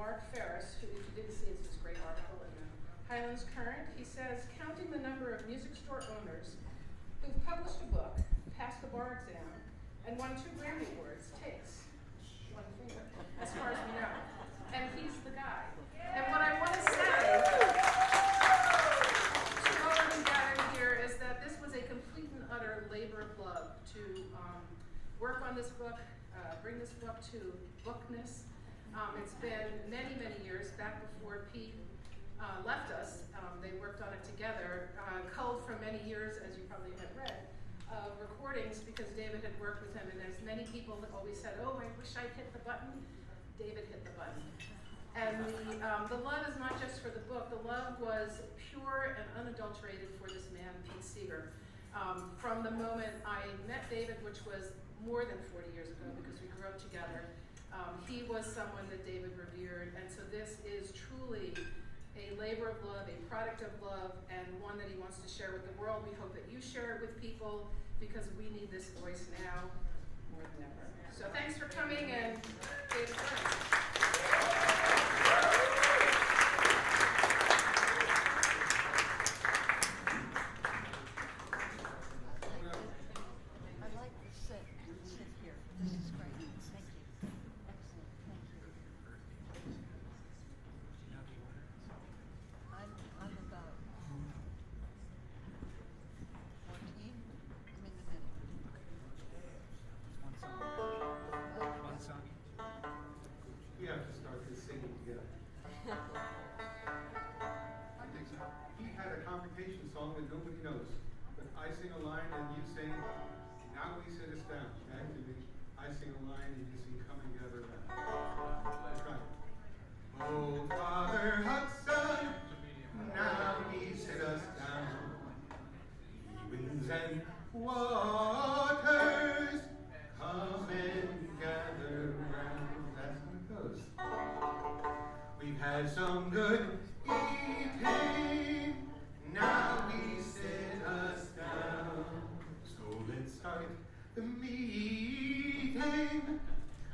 Mark Ferris, who, if you didn't see, it's this great article in the Highlands Current. He says, counting the number of music store owners who've published a book, passed the bar exam, and won 2 Grammy Awards takes one finger, as far as we know. And he's the guy. And what I want to say to all of you gathered here is that this was a complete and utter labor of love to work on this book, bring this book to bookness. It's been many, many years, back before Pete left us. They worked on it together, culled from many years, as you probably have read, of recordings, because David had worked with him, and as many people always said, oh, I wish I'd hit the button. David hit the button. And the love is not just for the book. The love was pure and unadulterated for this man, Pete Seeger. From the moment I met David, which was more than 40 years ago, because we grew up together, he was someone that David revered. And so this is truly a labor of love, a product of love, and one that he wants to share with the world. We hope that you share it with people, because we need this voice now more than ever. So thanks for coming, and David Burns. Song that nobody knows, but I sing a line and you sing, now we sit us down. Actually, I sing a line and you sing, come and gather round. Let's try it. Oh, Father Hudson, now we sit us down. Winds and waters, come and gather round. That's how it goes. We've had some good eating. Now we sit us down, so let's start the meeting.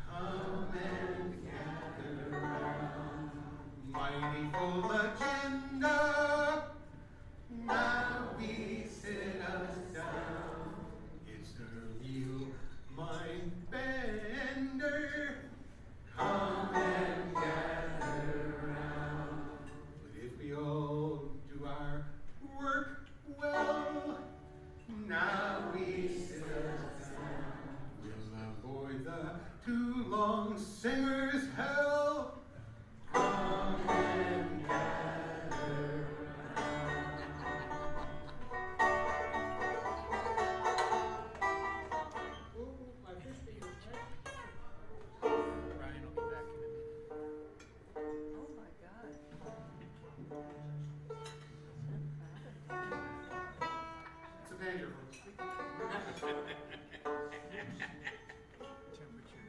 Come and gather round. Mighty full agenda. Now we sit us down. It's the real mind bender. Come and gather round. But if we all do our work well, now we sit us down. We'll avoid the too long singer's hell. Come and gather round. Oh, my fish fingers, right? Brian will be back in a minute. Oh my God. It's a danger, folks. Temperature.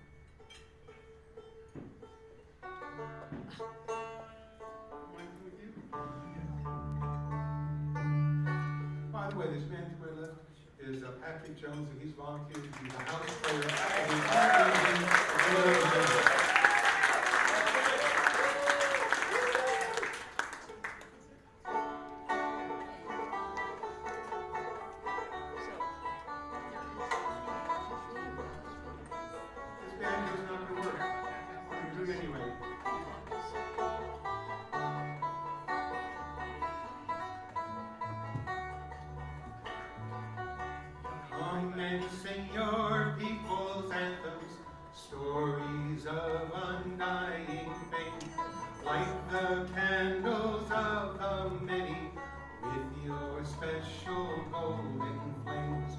Mine with you. By the way, this man to my left is Patrick Jones, and he's volunteered to be the house player at the This band is not going to work. We're going to do it anyway. Come and sing your people's anthems, stories of undying fame. Light the candles of the many with your special golden flames.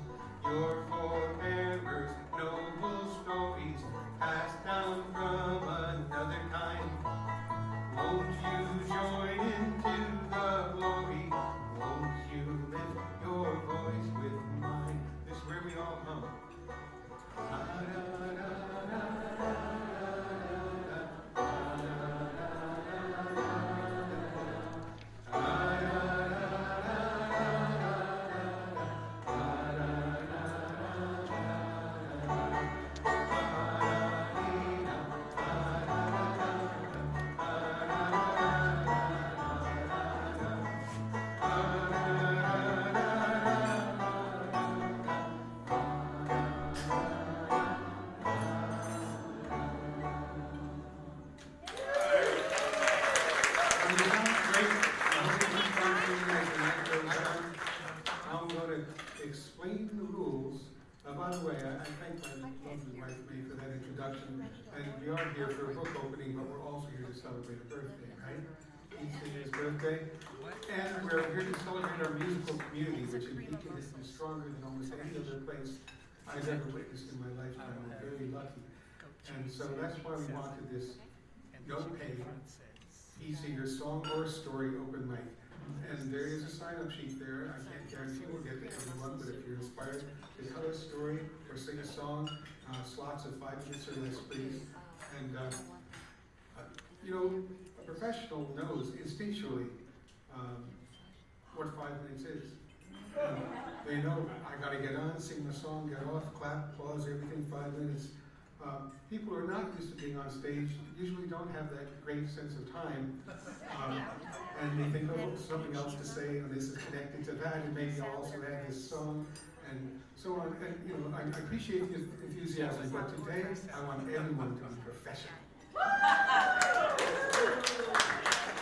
Your forebearers' noble stories passed down from another time. Won't you join into the glory? Won't you lift your voice with mine? This is where we all come. introduction, and we are here for a book opening, but we're also here to celebrate a birthday, right? Each Singer's birthday. And we're here to celebrate our musical community, which in Beacon is stronger than almost any other place I've ever witnessed in my lifetime. I'm very lucky. And so that's why we wanted this no pay Each Singer song or story open mic. And there is a sign-up sheet there. I can't guarantee we'll get to everyone, but if you're inspired to tell a story or sing a song, slots of 5 minutes or less, please. And, you know, a professional knows instinctually what 5 minutes is. They know, I gotta get on, sing the song, get off, clap, pause, everything, 5 minutes. People who are not used to being on stage usually don't have that great sense of time. And they think, oh, something else to say, and this is connected to that, and maybe I'll also add this song, and so on. And, you know, I appreciate the enthusiasm, but today I want everyone to be professional.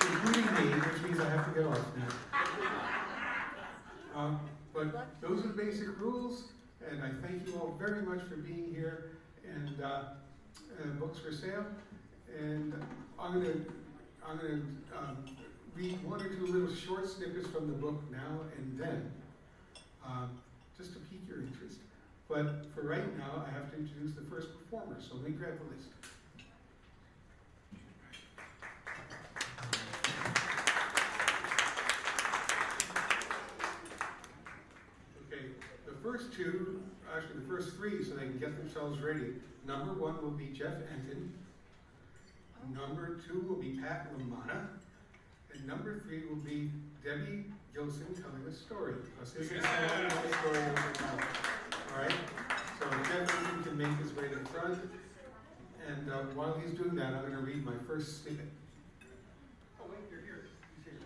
Including me, which means I have to get off now. But those are the basic rules, and I thank you all very much for being here. And books for sale. And I'm gonna read 1 or 2 little short snippets from the book now and then, just to pique your interest. But for right now, I have to introduce the first performer. So let me grab the list. Okay, the first 2. Actually, the first 3, so they can get themselves ready. Number 1 will be Jeff Enton. Number 2 will be Pat Lamana. And number 3 will be Debbie Gilson telling a story. Because this is a story of the town. All right? So Jeff Enton can make his way to the front. And while he's doing that, I'm going to read my first snippet. Oh, wait, you're here. He's here.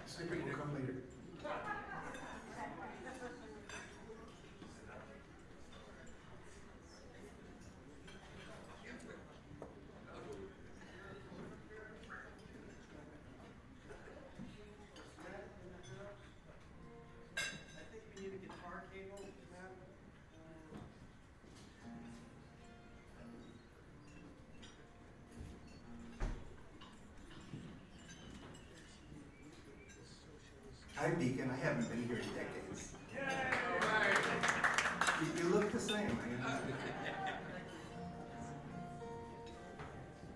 The snippet will come later. Hi, Beacon. I haven't been here in decades. You look the same.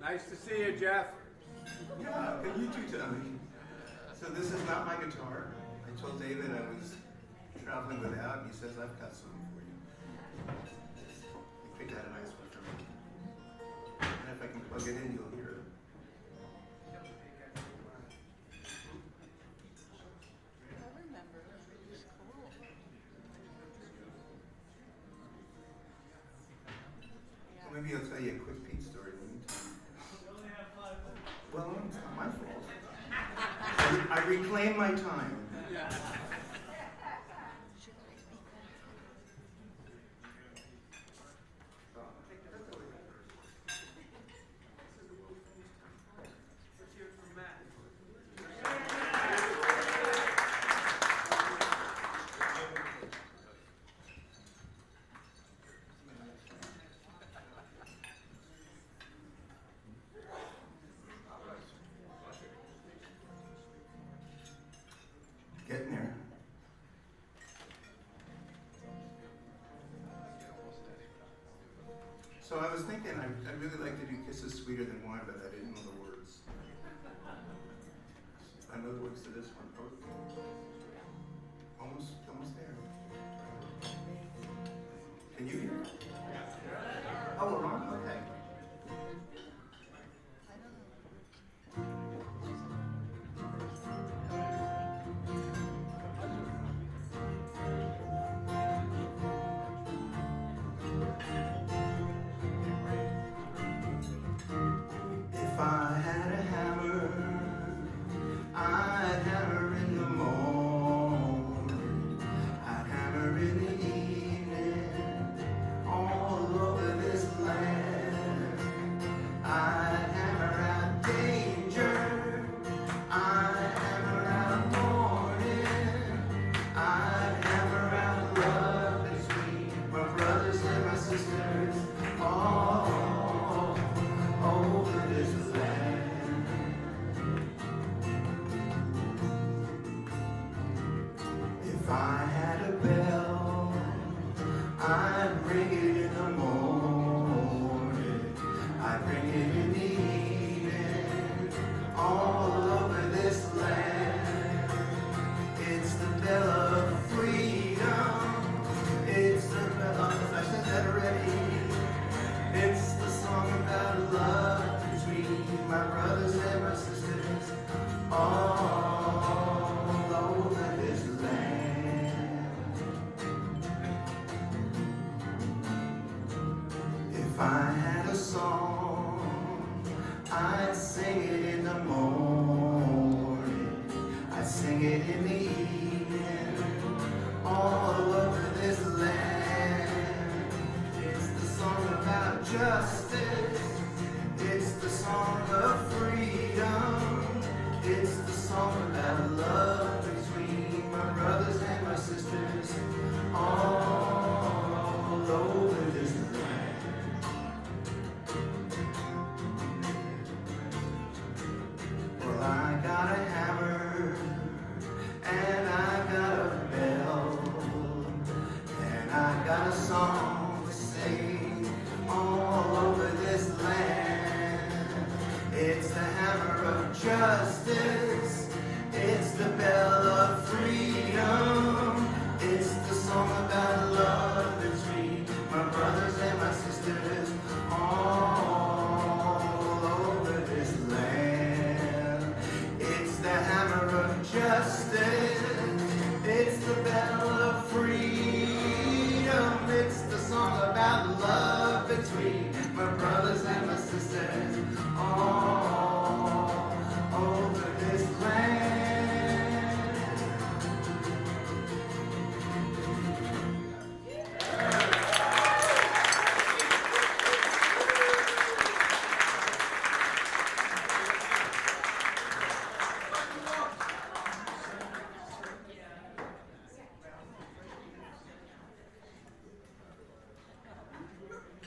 Nice to see you, Jeff. Yeah, good you too, Towne. So this is not my guitar. I told David I was traveling without, and he says, I've got some for you. He picked out a nice one for me. And if I can plug it in, you'll hear it. Maybe I'll tell you a quick Pete story in the meantime. Well, it's not my fault. I reclaim my time. Getting there. So I was thinking I'd really like to do Kisses Sweeter Than Wine, but I didn't know the words. I know the words to this one. Almost there. Can you hear it? Oh, we're on? Okay. If I had a hammer, I'd hammer in the morning. I sing it in the morning, I sing it in the evening, all over this land. It's the song about justice, it's the song of freedom, it's the song about love between my brothers and my sisters all over this land. Well, I got a hammer and I got a bell and I got a song to sing all over this land. It's the hammer of justice, it's the bell of freedom, it's the song about love between my brothers and my sisters all over this land. It's the hammer of justice, it's the bell of freedom, it's the song about love between my brothers and my sisters all over this land.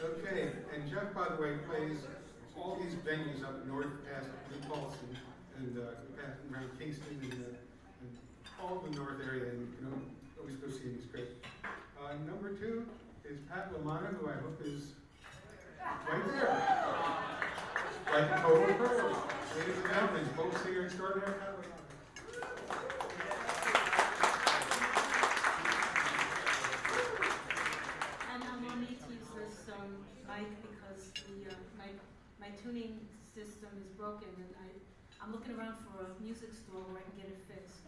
Okay, and Jeff, by the way, plays all these venues up north past New Paltz and past around Kingston and all the north area, and you can always go see him. He's great. Number 2 is Pat LaManna, who I hope is right there. Like a total pro. Ladies and gentlemen, folk singer extraordinaire, Pat LaManna. And I'm on need to use this mic because my tuning system is broken, and I'm looking around for a music store where I can get it fixed.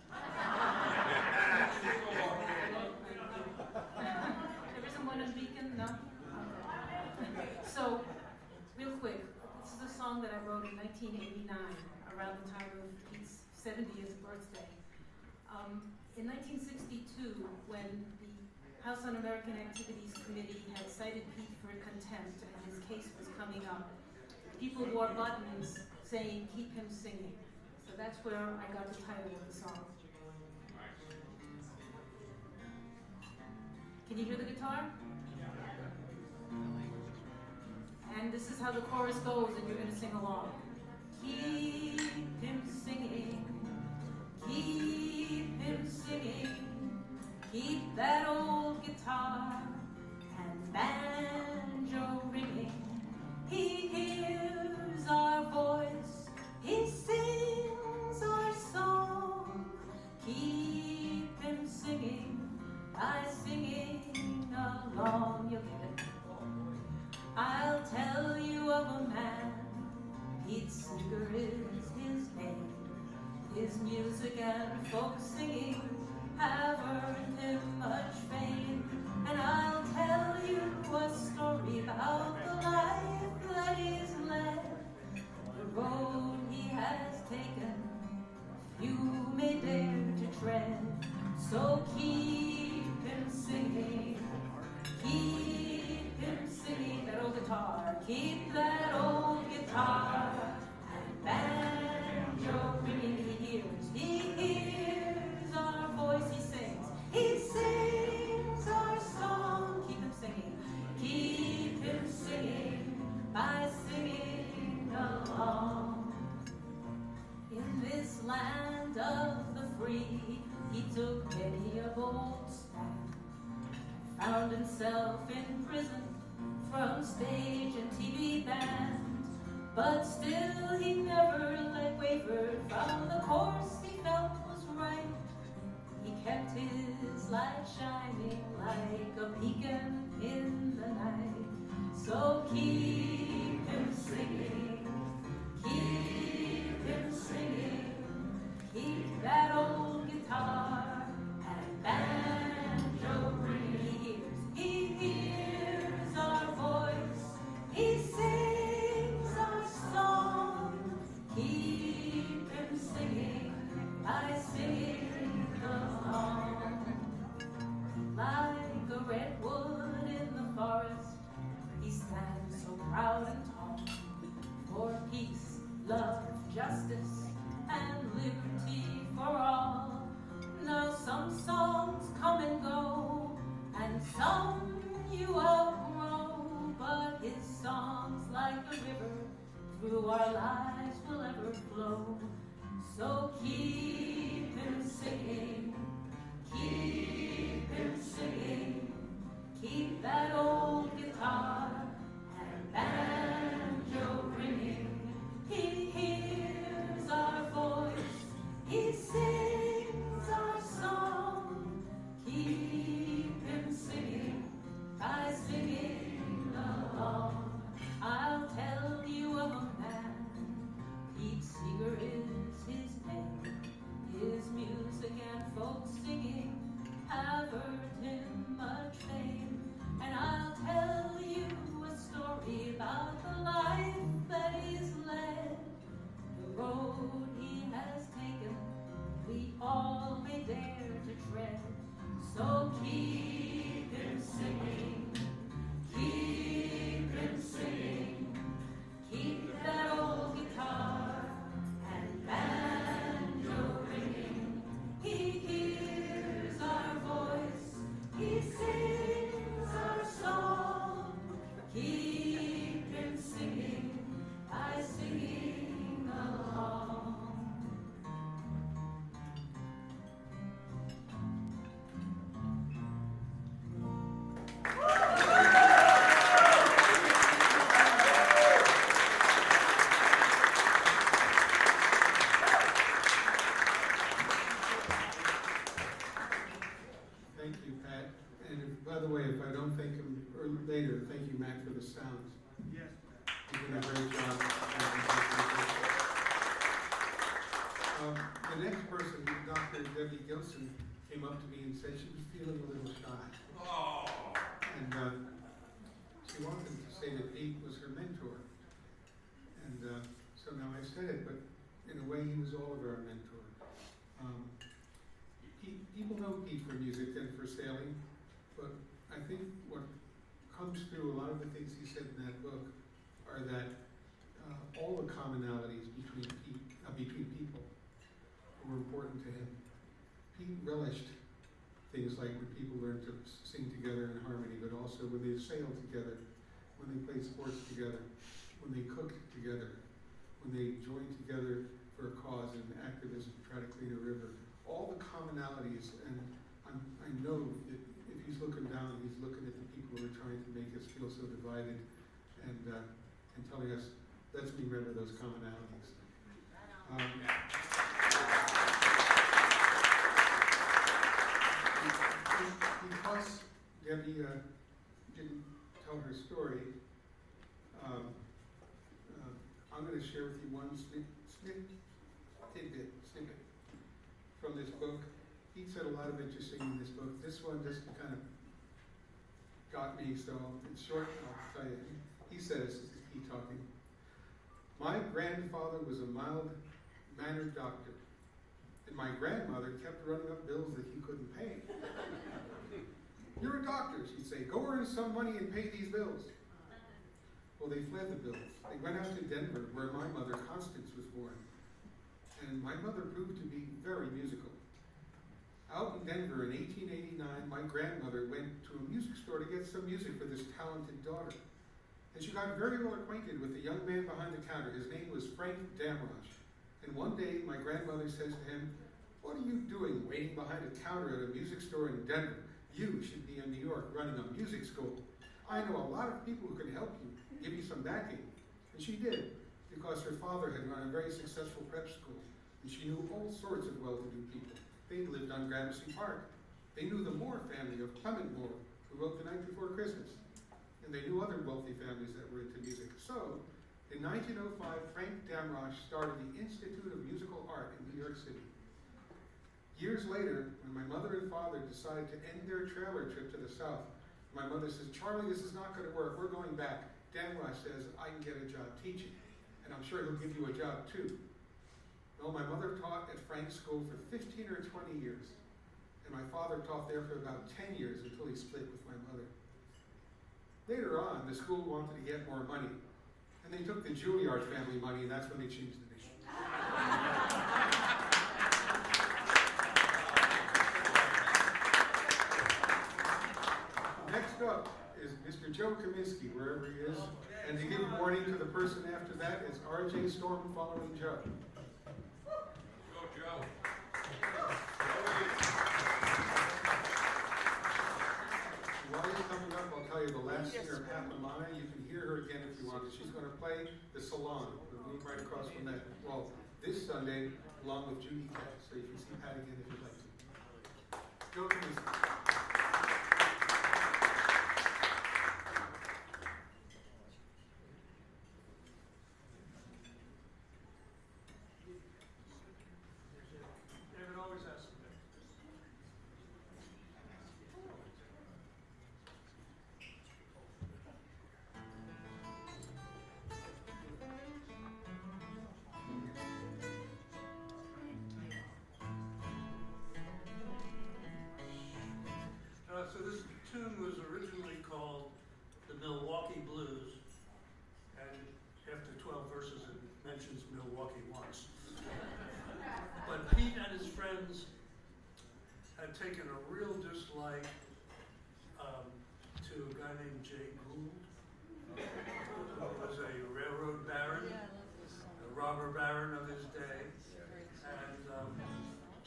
There isn't one in Beacon, no? Okay. So, real quick, this is a song that I wrote in 1989, around the time of Pete's 70th birthday. In 1962, when the House Un-American Activities Committee had cited Pete for contempt and his case was coming up, people wore buttons saying, "Keep him singing." So that's where I got the title of the song. Can you hear the guitar? And this is how the chorus goes, and you're going to sing along. Keep him singing, keep him singing, keep that old guitar and banjo ringing. He hears our voice, he sings our song. Keep him singing by singing along. You'll get it. I'll tell you of a man, Pete Seeger is his name. His music and folk singing have earned him much fame. And I'll tell you a story about the life that he's led, the road he has taken, few may dare to tread. So keep him singing, keep him singing. That old guitar, keep that old guitar and banjo ringing. He hears our voice, he sings our song. Keep him singing by singing along. In this land of the free, he took many a bold stand, found himself in prison from stage and TV band, but still he never wavered from the course he felt was right. He kept his light shining like a beacon in the night. So keep him singing, keep him singing, keep that old guitar and banjo ringing. He hears our voice, he sings our song. love, justice, and liberty for all. Now some songs come and go, and some you outgrow, but his songs like a river through our lives will ever flow. So keep him singing, keep him singing, keep that old guitar and banjo ringing. He hears our voice, he sings our song. Keep him singing by singing along. I'll tell you of a man, Pete Seeger is his name. His music and folk singing have earned him much fame. And I'll tell you a story about the life that he's led. The road he has taken, we all may dare to tread. So keep him singing, keep him singing, keep that old guitar and banjo ringing. He hears our voice, he sings our song. Keep him singing by singing along. Thank you, Pat. And by the way, if I don't thank him later, thank you, Matt, for the sounds. Yes. You did a great job. The next person, Dr. Debbie Gilson, came up to me and said she was feeling a little shy. Oh. And she wanted to say that Pete was her mentor. And so now I said it, but in a way he was all of our mentor. People know Pete for music and for sailing, but I think what comes through a lot of the things he said in that book are that all the commonalities between people were important to him. Pete relished things like when people learned to sing together in harmony, but also when they sailed together, when they played sports together, when they cooked together, when they joined together for a cause and activism to try to clean a river. All the commonalities, and I know that if he's looking down, he's looking at the people who are trying to make us feel so divided, and telling us, let's remember those commonalities. Because Debbie didn't tell her story, I'm going to share with you one tidbit, snippet from this book. He said a lot of interesting in this book. This one just kind of got me, so it's short, I'll tell you. He says, this is Pete talking, my grandfather was a mild-mannered doctor, and my grandmother kept running up bills that he couldn't pay. You're a doctor, she'd say, go earn some money and pay these bills. Well, they fled the bills. They went out to Denver, where my mother, Constance, was born. And my mother proved to be very musical. Out in Denver in 1889, my grandmother went to a music store to get some music for this talented daughter. And she got very well acquainted with the young man behind the counter. His name was Frank Damrosch. And one day, my grandmother says to him, what are you doing waiting behind a counter at a music store in Denver? You should be in New York running a music school. I know a lot of people who can help you, give you some backing. And she did, because her father had run a very successful prep school. And she knew all sorts of well-to-do people. They lived on Gramercy Park. They knew the Moore family of Clement Moore, who wrote The Night Before Christmas. And they knew other wealthy families that were into music. So, in 1905, Frank Damrosch started the Institute of Musical Art in New York City. Years later, when my mother and father decided to end their trailer trip to the South, my mother says, Charlie, this is not going to work. We're going back. Damrosch says, I can get a job teaching, and I'm sure he'll give you a job too. No, my mother taught at Frank's school for 15 or 20 years, and my father taught there for about 10 years until he split with my mother. Later on, the school wanted to get more money, And they took the Juilliard family money, and that's when they changed the name. Next up is Mr. Joe Kaminsky, wherever he is. And to give warning to the person after that, it's R.J. Storm following Joe. Go, Joe. While he's coming up, I'll tell you the last singer, Papamana. You can hear her again if you want. She's going to play the Salon, the room right across from that. Well, this Sunday, along with Judy Cat. So you can see Pat again if you'd like to. Joe Kaminsky. David always has something. So this tune was originally called the Milwaukee Blues, and after 12 verses it mentions Milwaukee once. But Pete and his friends had taken a real dislike to a guy named Jay Gould, who was a railroad baron, a robber baron of his day. And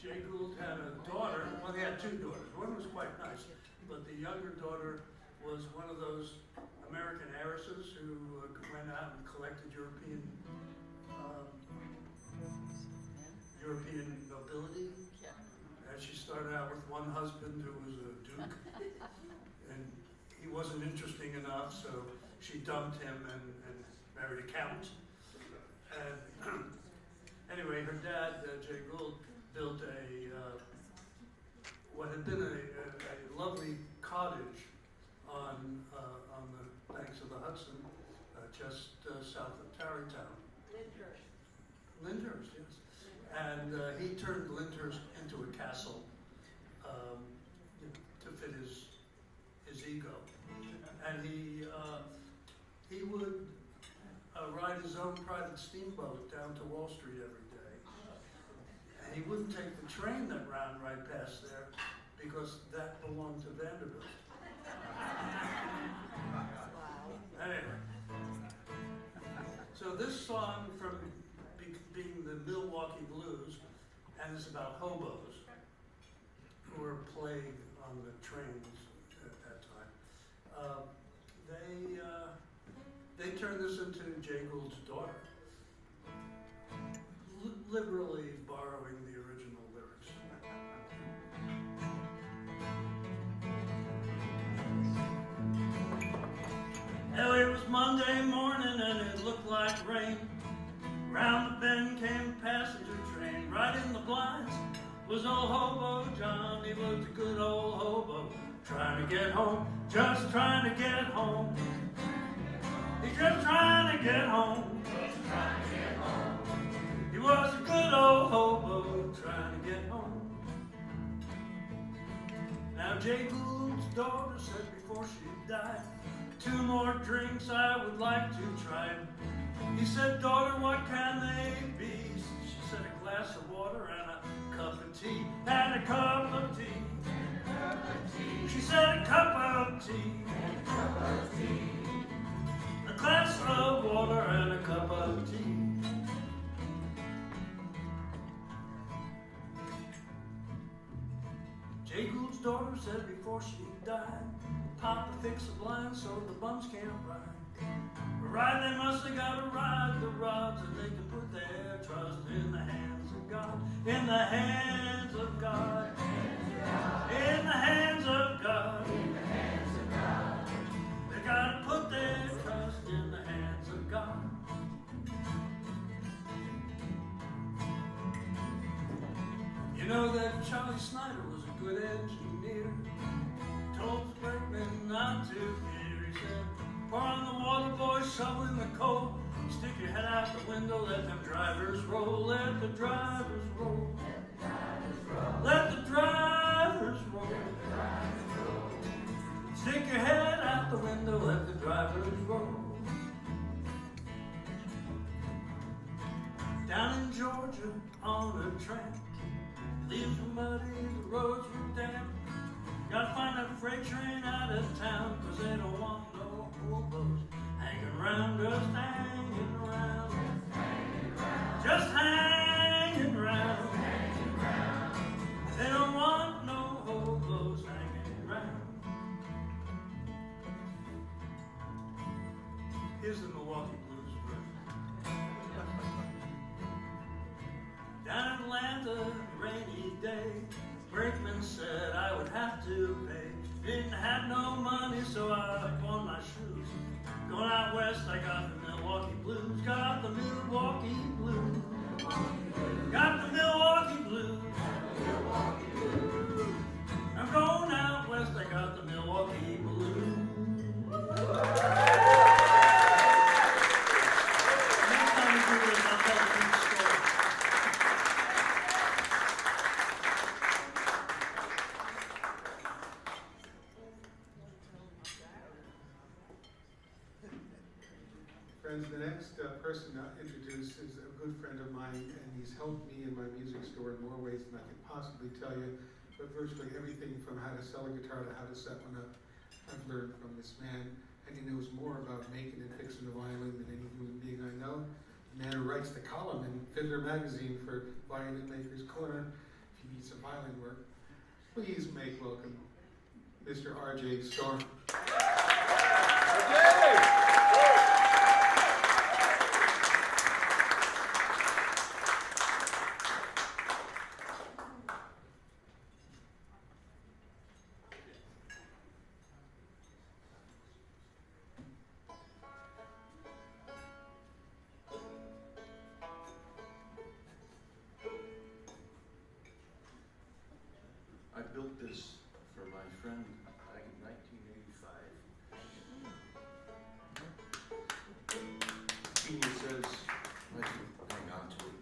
Jay Gould had a daughter, well, he had two daughters. One was quite nice, but the younger daughter was one of those American heiresses who went out and collected European nobility. And she started out with one husband who was a duke, and he wasn't interesting enough, so she dumped him and married a count. And anyway, her dad, Jay Gould, built what had been a lovely cottage on the banks of the Hudson, just south of Tarrytown. Lyndhurst, yes. And he turned Lyndhurst into a castle to fit his ego. And he would ride his own private steamboat down to Wall Street every day. And he wouldn't take the train that ran right past there because that belonged to Vanderbilt. Anyway, so this song from being the Milwaukee Blues, and it's about hobos who were plagued on the trains at that time. They turned this into Jay Gould's daughter, liberally borrowing the original lyrics. Hell, it was Monday morning and it looked like rain. Round the bend came a passenger train. Right in the blinds was old hobo John. He was a good old hobo, trying to get home, just trying to get home. He's just trying to get home. He was a good old hobo, trying to get home. Now Jay Gould's daughter said before she died, 2 more drinks I would like to try. He said, daughter, what can they be? She said, a glass of water and a cup of tea. And a cup of tea. She said, a cup of tea. A glass of water and a cup of tea. Jay Gould's daughter said before she died, Papa fix the blinds so the bums can't ride. Ride, they must have got to ride the rods, and they can put their trust in the hands of God. In the hands of God. In the hands of God. They got to put their trust in the hands of God. You know that Charlie Snyder was a good engineer. Told the brakeman not to fear. He said, pour on the water, boys, shovel in the coal. Stick your head out the window, let them drivers roll. Let the drivers roll. Let the drivers roll. Stick your head out the window, let the drivers roll. in Georgia on a tramp. Leaves were muddy, the roads were damp. Gotta find that freight train out of town, 'cause they don't want no hobos hanging around, just hanging around. Just hanging around. They don't want no hobos hanging around. Here's the Milwaukee Blues version. Down in Atlanta, rainy day, brakeman said I would have to pay. Didn't have no money, so I put on my shoes. Going out west, I got the Milwaukee Blues. Got the Milwaukee Blues. Got the Milwaukee Blues. I'm going out west, I got the Milwaukee Blues. Next time we do this, I'll tell a big story. Friends, the next person to introduce is a good friend of mine, and he's helped me in my music store in more ways than I can possibly tell you. But virtually everything from how to sell a guitar to how to set one up, I've learned from this man. And he knows more about making and fixing a violin than any human being I know. The man who writes the column in Fiddler magazine for Violin Maker's Corner. If you need some violin work, please make welcome Mr. R.J. Storm. I built this for my friend back in 1985. Genius says I should hang on to it,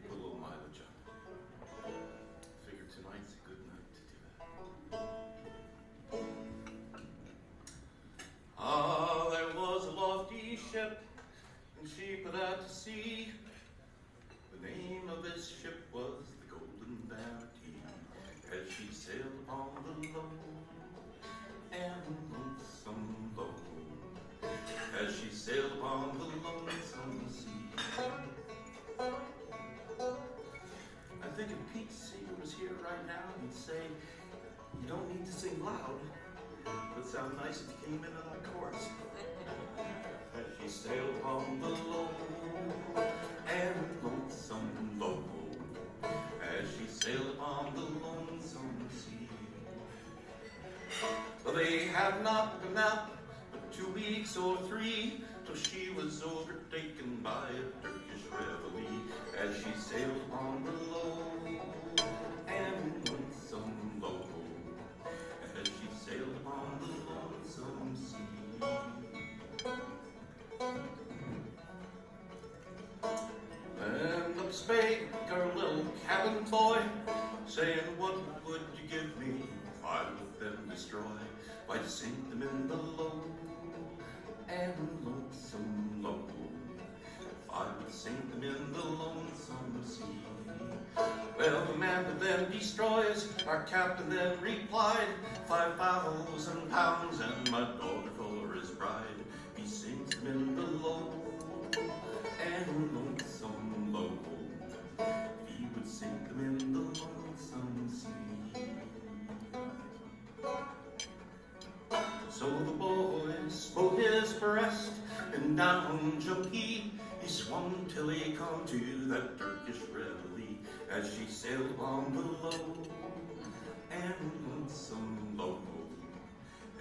put a little mileage on it. Figured tonight's a good night to do that. Ah, there was a lofty ship, and she put out to sea. The name of this ship was the Golden Bounty. As she sailed upon the lone and lonesome lone, as she sailed upon the lonesome sea. I think if Pete Seeger was here right now, he'd say, you don't need to sing loud, but it sound nice if you came into that chorus. As she sailed upon the lone and lonesome lone, as she sailed upon the lonesome sea. Well, they had not been out but 2 weeks or 3 till she was overtaken by a Turkish reveille. As she sailed upon the lone and lonesome lone, as she sailed upon the lonesome sea. And up spake our little cabin boy, saying, what would you give me if I let them destroy? Why'd you sink them in the low and lonesome low? If I would sink them in the lonesome sea. Well, the man that them destroys, our captain then replied, 5,000 pounds and my daughter for his bride. He sinks them in the low and lonesome low. He would sink them in the lonesome sea. So the boy smote his breast, and down jumped he. He swum till he come to that Turkish reveille. As she sailed upon the low and lonesome low,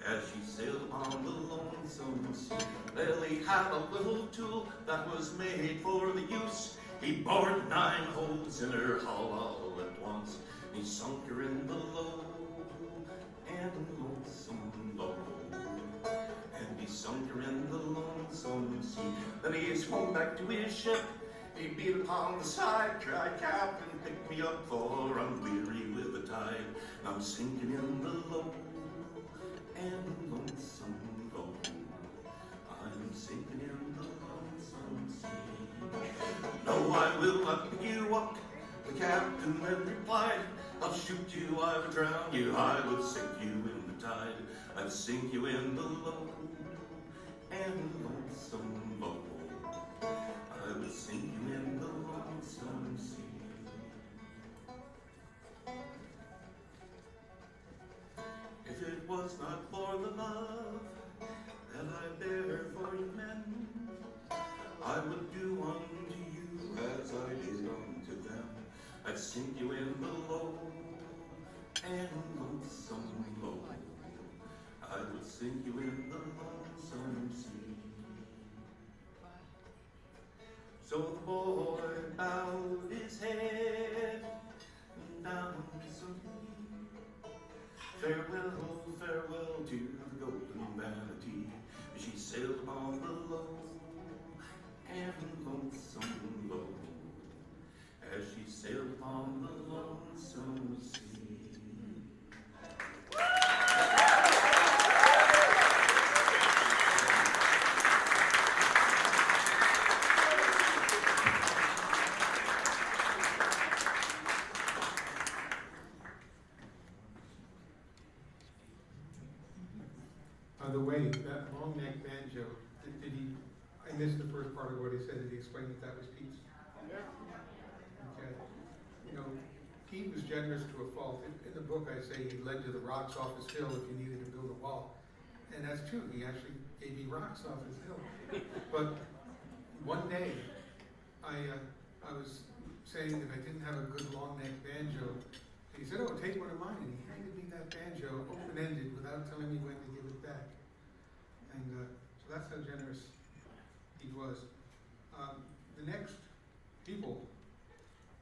as she sailed upon the lonesome sea. Well, he had a little tool that was made for the use. He bored 9 holes in her hull all at once. He sunk her in the low and lonesome low, and he sunk her in the lonesome sea. Then he swung back to his ship. He beat upon the side, cried, Captain, pick me up, for I'm weary with the tide. I'm sinking in the low and lonesome low. I'm sinking in the lonesome some sea. No, I will not pick you up, the captain then replied. I'll shoot you, I would drown you, I would sink you in the tide. I'd sink you in the low and lonesome low. I would sink you in the lonesome sea. If it was not for the love that I bear for you men, I would do unto you as I did unto them. I'd sink you in the low and lonesome low. I would sink you in the lonesome sea. So the boy bowed his head down to me. Farewell, farewell to the golden vanity. She sailed upon the low and lonesome low, as she sailed upon the lonesome sea. By the way, that long neck banjo, did he, I missed the first part of what he said. Did he explain that was Pete's? Yeah. Okay. You know, Pete was generous to a fault. In the book I say he led to the rocks off his hill if you needed to build a wall. And that's true, he actually gave me rocks off his hill. But one day, I was saying that I didn't have a good long neck banjo. And he said, oh, take one of mine. And he handed me that banjo open-ended without telling me when to give it back. And so that's how generous he was. The next people,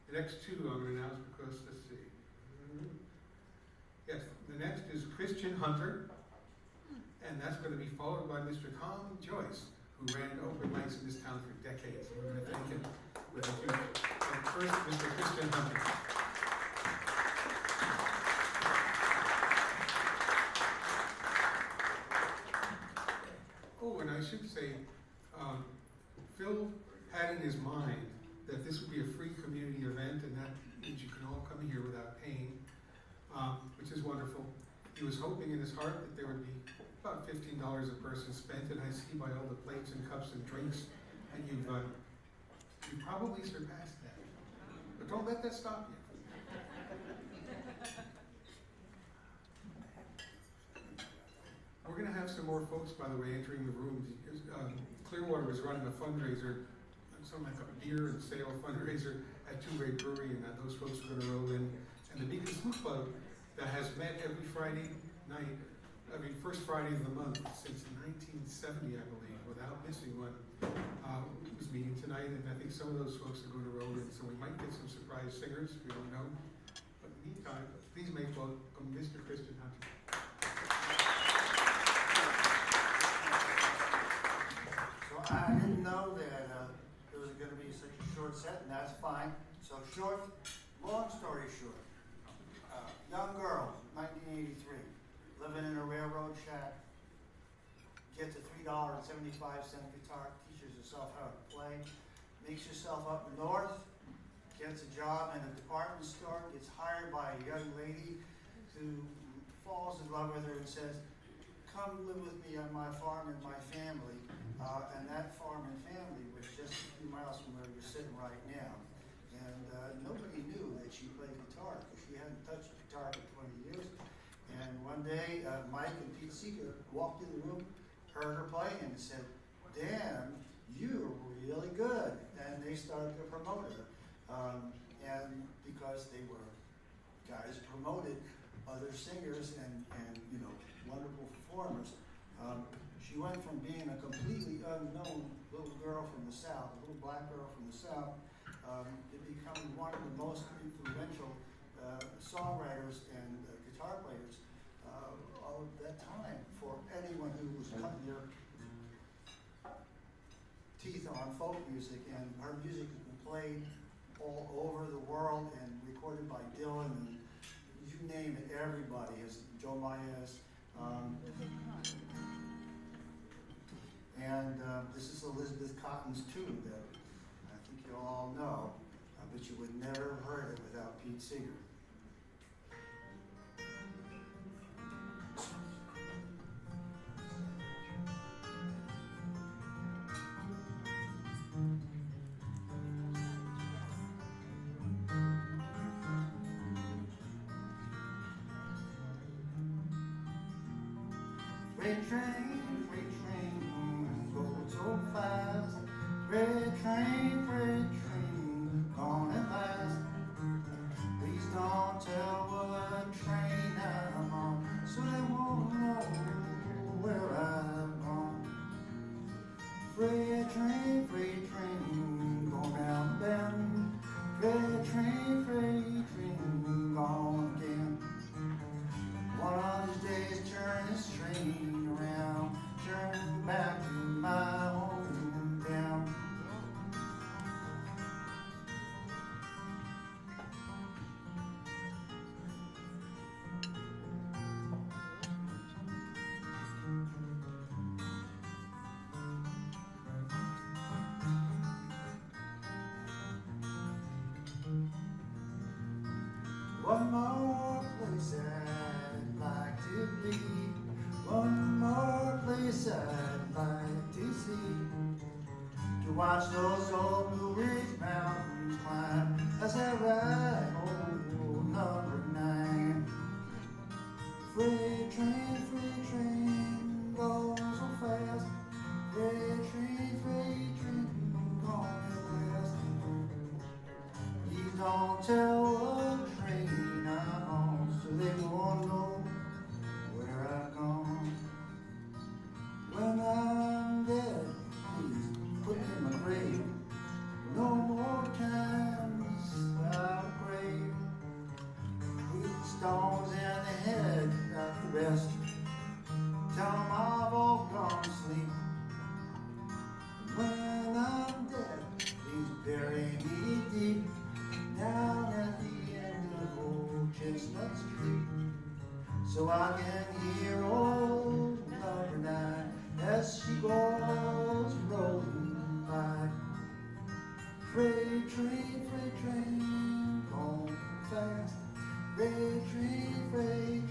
the next two I'm going to announce because, let's see. Yes, the next is Christian Hunter, and that's going to be followed by Mr. Tom Joyce, who ran open mics in this town for decades. And we're going to thank him with a few. But first, Mr. Christian Hunter. Oh, and I should say, Phil had in his mind that this would be a free community event, and that means you can all come here without paying, which is wonderful. He was hoping in his heart that there would be about $15 a person spent, and I see by all the plates and cups and drinks that you've probably surpassed that. But don't let that stop you. We're going to have some more folks, by the way, entering the room. Clearwater is running a fundraiser, something like a beer and sale fundraiser at Towne Brewery, and those folks are going to roll in. And the Beacon Sloop Club that has met every Friday night, every first Friday of the month since 1970, I believe, without missing one, was meeting tonight, and I think some of those folks are going to roll in, so we might get some surprise singers, we don't know. But in the meantime, please make welcome Mr. Christian Hunter. I didn't know that it was going to be such a short set, and that's fine. So short, long story short. Young girl, 1983, living in a railroad shack, gets a $3.75 guitar, teaches herself how to play, makes herself up north, gets a job in a department store, gets hired by a young lady who falls in love with her and says, come live with me on my farm and my family. And that farm and family was just a few miles from where we're sitting right now. And nobody knew that she played guitar because she hadn't touched a guitar for 20 years. And one day, Mike and Pete Seeger walked in the room, heard her play, and said, Dan, you're really good. And they started to promote her. And because they were guys who promoted other singers and wonderful performers, she went from being a completely unknown little girl from the South, a little black girl from the South, to becoming one of the most influential songwriters and guitar players of that time for anyone who was cutting their teeth on folk music. And her music has been played all over the world and recorded by Dylan, and you name it, everybody, as Joe Maez. And this is Elizabeth Cotton's tune that I think you all know, but you would never have heard it without Pete Seeger. Freight train, goes so fast. Freight train, gone at last. Please don't tell what train I'm on, so they won't know where I've gone. Freight train, going down the bend. Freight train, gone again. One of these days, turn this train around, turn back to my hometown. One more place I'd like to be. One more place I'd like to see. To watch those old Blue Ridge Mountains climb as I ride old number 9. Freight train goes so fast. Freight train going west. Please don't tell what train I'm on, so they won't know where I've gone. When I'm dead, please put me in my grave. No more times out of grave. With stones in the head at the rest. Tell 'em I've all gone to sleep. When I'm dead, please bury me deep down at the end of old Chestnut Street, so I can hear old number 9 as she goes rolling by. Freight train, going fast. Freight train,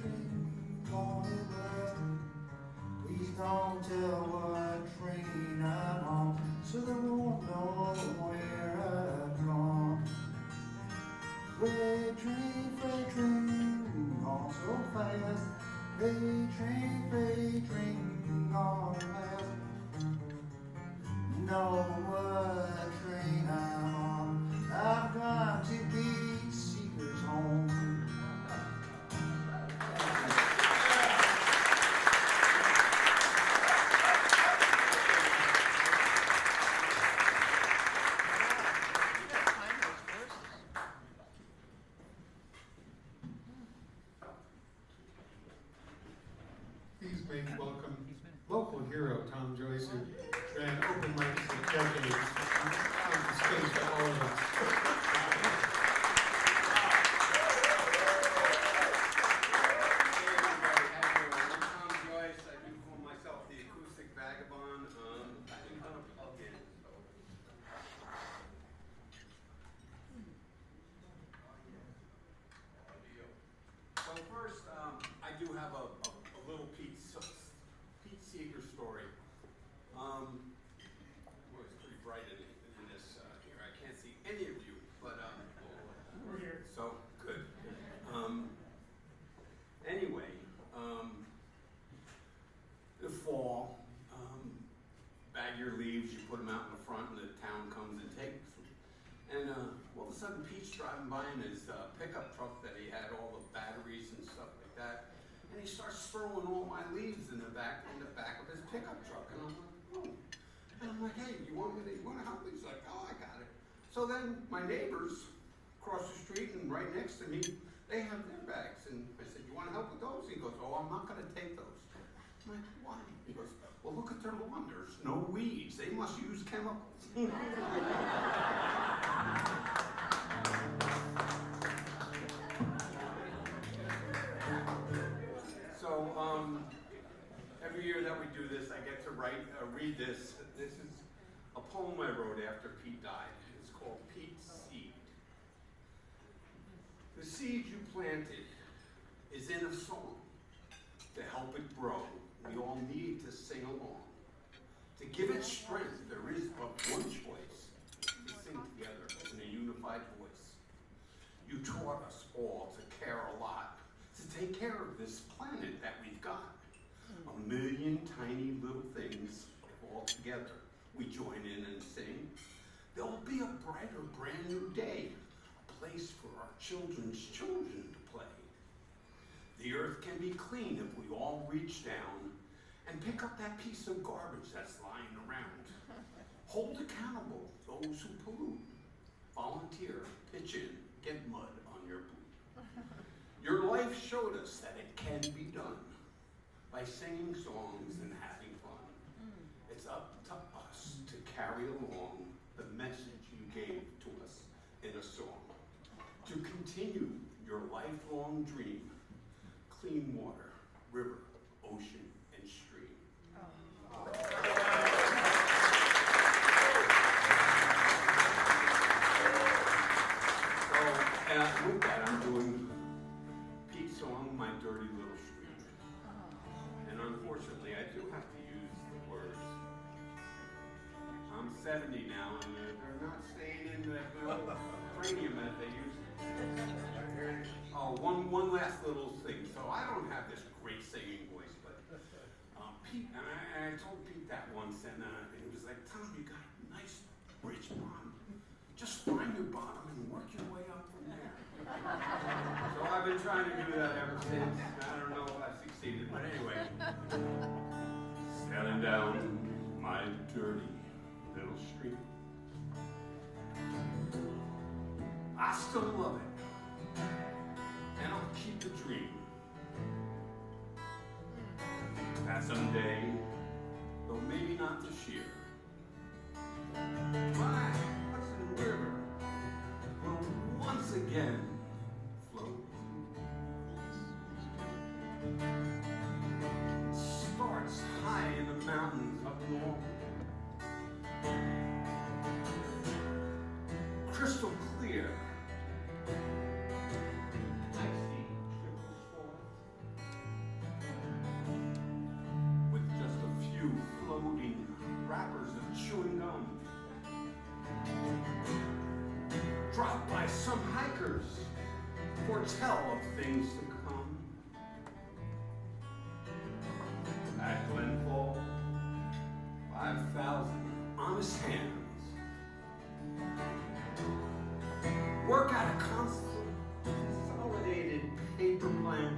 going west. Please don't tell what train I'm on, so they won't know where I've gone. Freight train, gone so fast. Freight train, gone fast. You know what train I'm on. I've got to be Seeger's home. Please make welcome local hero Tom Joyce, who ran open mics for decades, the space for all of us. Hey everybody, how you doing? I'm Tom Joyce. I do call myself the acoustic vagabond. I think I'm a plug-in, so. So first, I do have a little Pete Seeger story. Well, it's pretty bright in this here. I can't see any of you, but we're here. So good. Anyway, the fall, bag your leaves, you put them out in the front, and the town comes and takes them. And all of a sudden, Pete's driving by in his pickup truck that he had all the batteries and stuff like that, and he starts throwing all my leaves in the back of his pickup truck. And I'm like, oh. And I'm like, hey, you want to help me? He's like, oh, I got it. So then my neighbors across the street and right next to me, they have their bags. And I said, you want to help with those? He goes, oh, I'm not going to take those. I'm like, why? He goes, well, look at their lawn. There's no weeds. They must use chemicals. So every year that we do this. I get to read this. This is a poem I wrote after Pete died. It's called Pete's Seed. The seed you planted is in a song. To help it grow, we all need to sing along. To give it strength, there is but one choice: to sing together in a unified voice. You taught us all to care a lot, to take care of this planet that we've got. A million tiny little things, if all together we join in and sing. There will be a brighter, brand new day, a place for our children's children to play. The earth can be clean if we all reach down and pick up that piece of garbage that's lying around. Hold accountable those who pollute. Volunteer, pitch in, get mud on your boot. Your life showed us that it can be done by singing songs and having fun. It's up to us to carry along the message you gave to us in a song. To continue your lifelong dream: clean water, river, ocean, and stream. So with that, I'm doing Pete's song, My Dirty Little Stream. And unfortunately, I do have to use the words. I'm 70 now, and they're not staying in the cranium as they used to. Oh, one last little thing. So I don't have this great singing voice, but Pete, and I told Pete that once, and he was like, "Tom, you got a nice rich bottom. Just find your bottom and work your way up from there." So I've been trying to do that ever since. I don't know if I've succeeded, but anyway. Sailing down my dirty little stream. I still love it, and I'll keep the dream that someday, though maybe not this year, my Hudson River will once again flow. It starts high in the mountains up north, crystal clear. I see trickles forth with just a few floating wrappers of chewing gum, dropped by some hikers, foretell of things to come. At Glenfall, 5,000 honest hands work out a consolidated paper plan.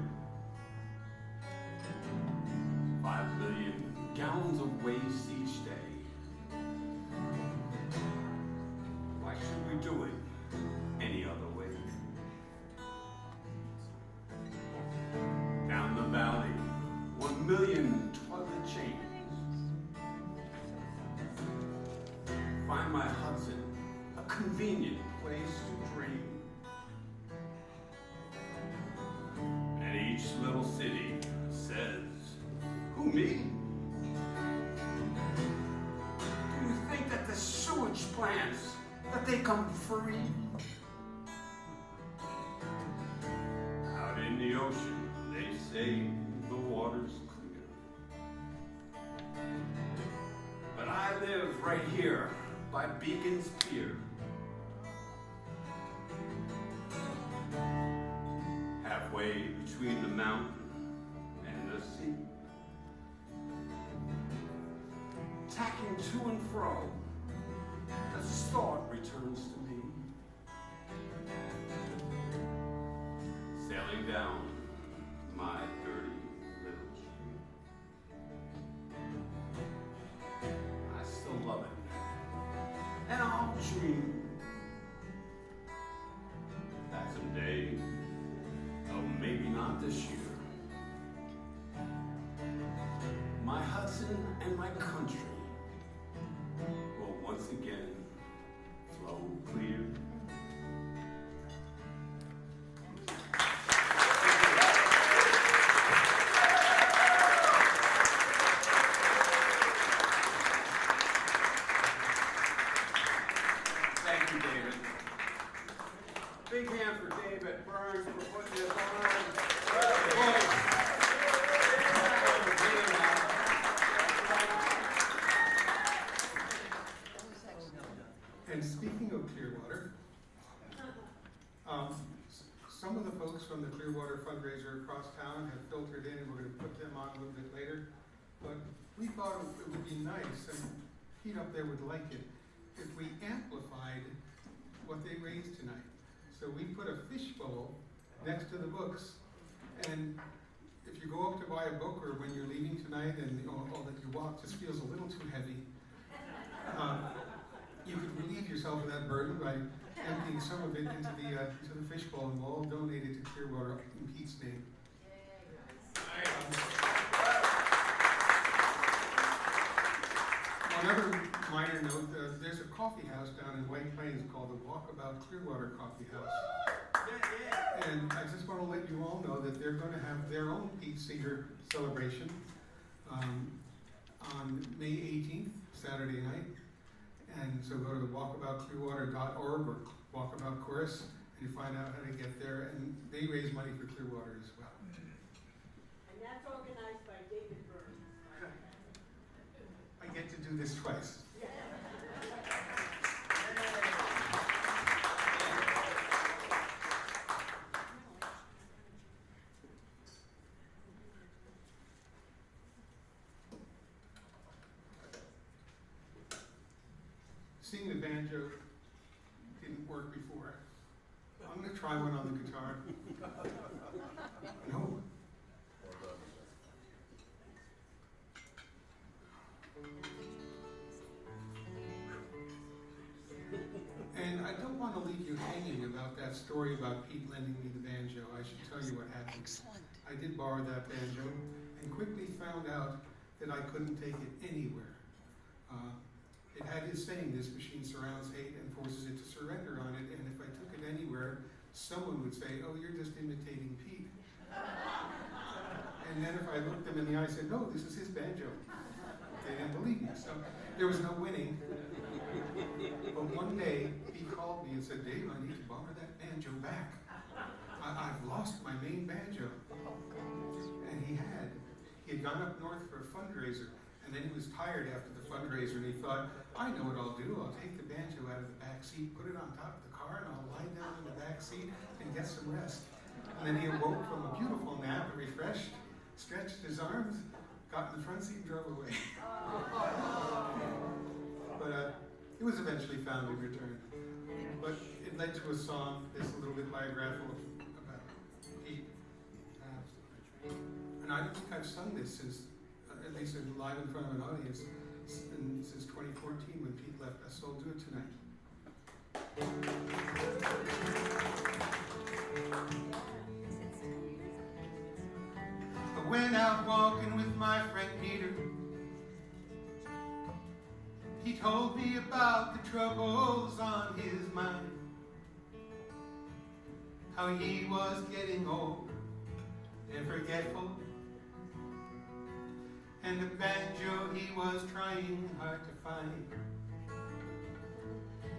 5 billion gallons of waste each day. Why should we do it any other way? Down the valley, 1 million toilet chains. Find my Hudson, a convenient place to dream. And each little city says, "Who, me? Do you think that the sewage plants, that they come free? Out in the ocean, they say the water's clear. But I live right here by Beacon's Pier. Halfway between the mountain and the sea. Tacking to and fro, as thought returns to me. Sailing down my dirty little stream. I still love it, and I'll dream that someday, oh, maybe not this year, my Hudson and my country will once again flow clear. Big hand for David Burns for putting this on. And speaking of Clearwater, some of the folks from the Clearwater fundraiser across town have filtered in, and we're going to put them on a little bit later. But we thought it would be nice, and Pete up there would like it, if we amplified what they raised tonight. So we put a fishbowl next to the books, and if you go up to buy a book, or when you're leaving tonight and all that your walk just feels a little too heavy, you could relieve yourself of that burden by emptying some of it into the fishbowl, and we'll all donate it to Clearwater in Pete's name. Another minor note, there's a coffee house down in White Plains called the Walkabout Clearwater Coffee House. And I just want to let you all know that they're going to have their own Pete Seeger celebration on May 18th, Saturday night. And so go to walkaboutclearwater.org or Walkabout Chorus, and you find out how to get there. And they raise money for Clearwater as well. And that's organized by David Burns. I get to do this twice. Seeing the banjo didn't work before. I'm going to try one on the guitar. No. And I don't want to leave you hanging about that story about Pete lending me the banjo. I should tell you what happened. Excellent. I did borrow that banjo and quickly found out that I couldn't take it anywhere. It had his saying, this machine surrounds hate and forces it to surrender on it, and if I took it anywhere, someone would say, oh, you're just imitating Pete. And then if I looked them in the eye and said, no, this is his banjo, they didn't believe me. So there was no winning. But one day, he called me and said, Dave, I need to borrow that banjo back. I've lost my main banjo. And he had gone up north for a fundraiser, and then he was tired after the fundraiser, and he thought, I know what I'll do. I'll take the banjo out of the back seat, put it on top of the car, and I'll lie down in the back seat and get some rest. And then he awoke from a beautiful nap, refreshed, stretched his arms, got in the front seat, and drove away. But it was eventually found and returned. But it led to a song that's a little bit biographical about Pete. And I don't think I've sung this since, at least live in front of an audience, since 2014 when Pete left us, so I'll do it tonight. I went out walking with my friend Peter. He told me about the troubles on his mind, how he was getting old and forgetful, and the banjo he was trying hard to find.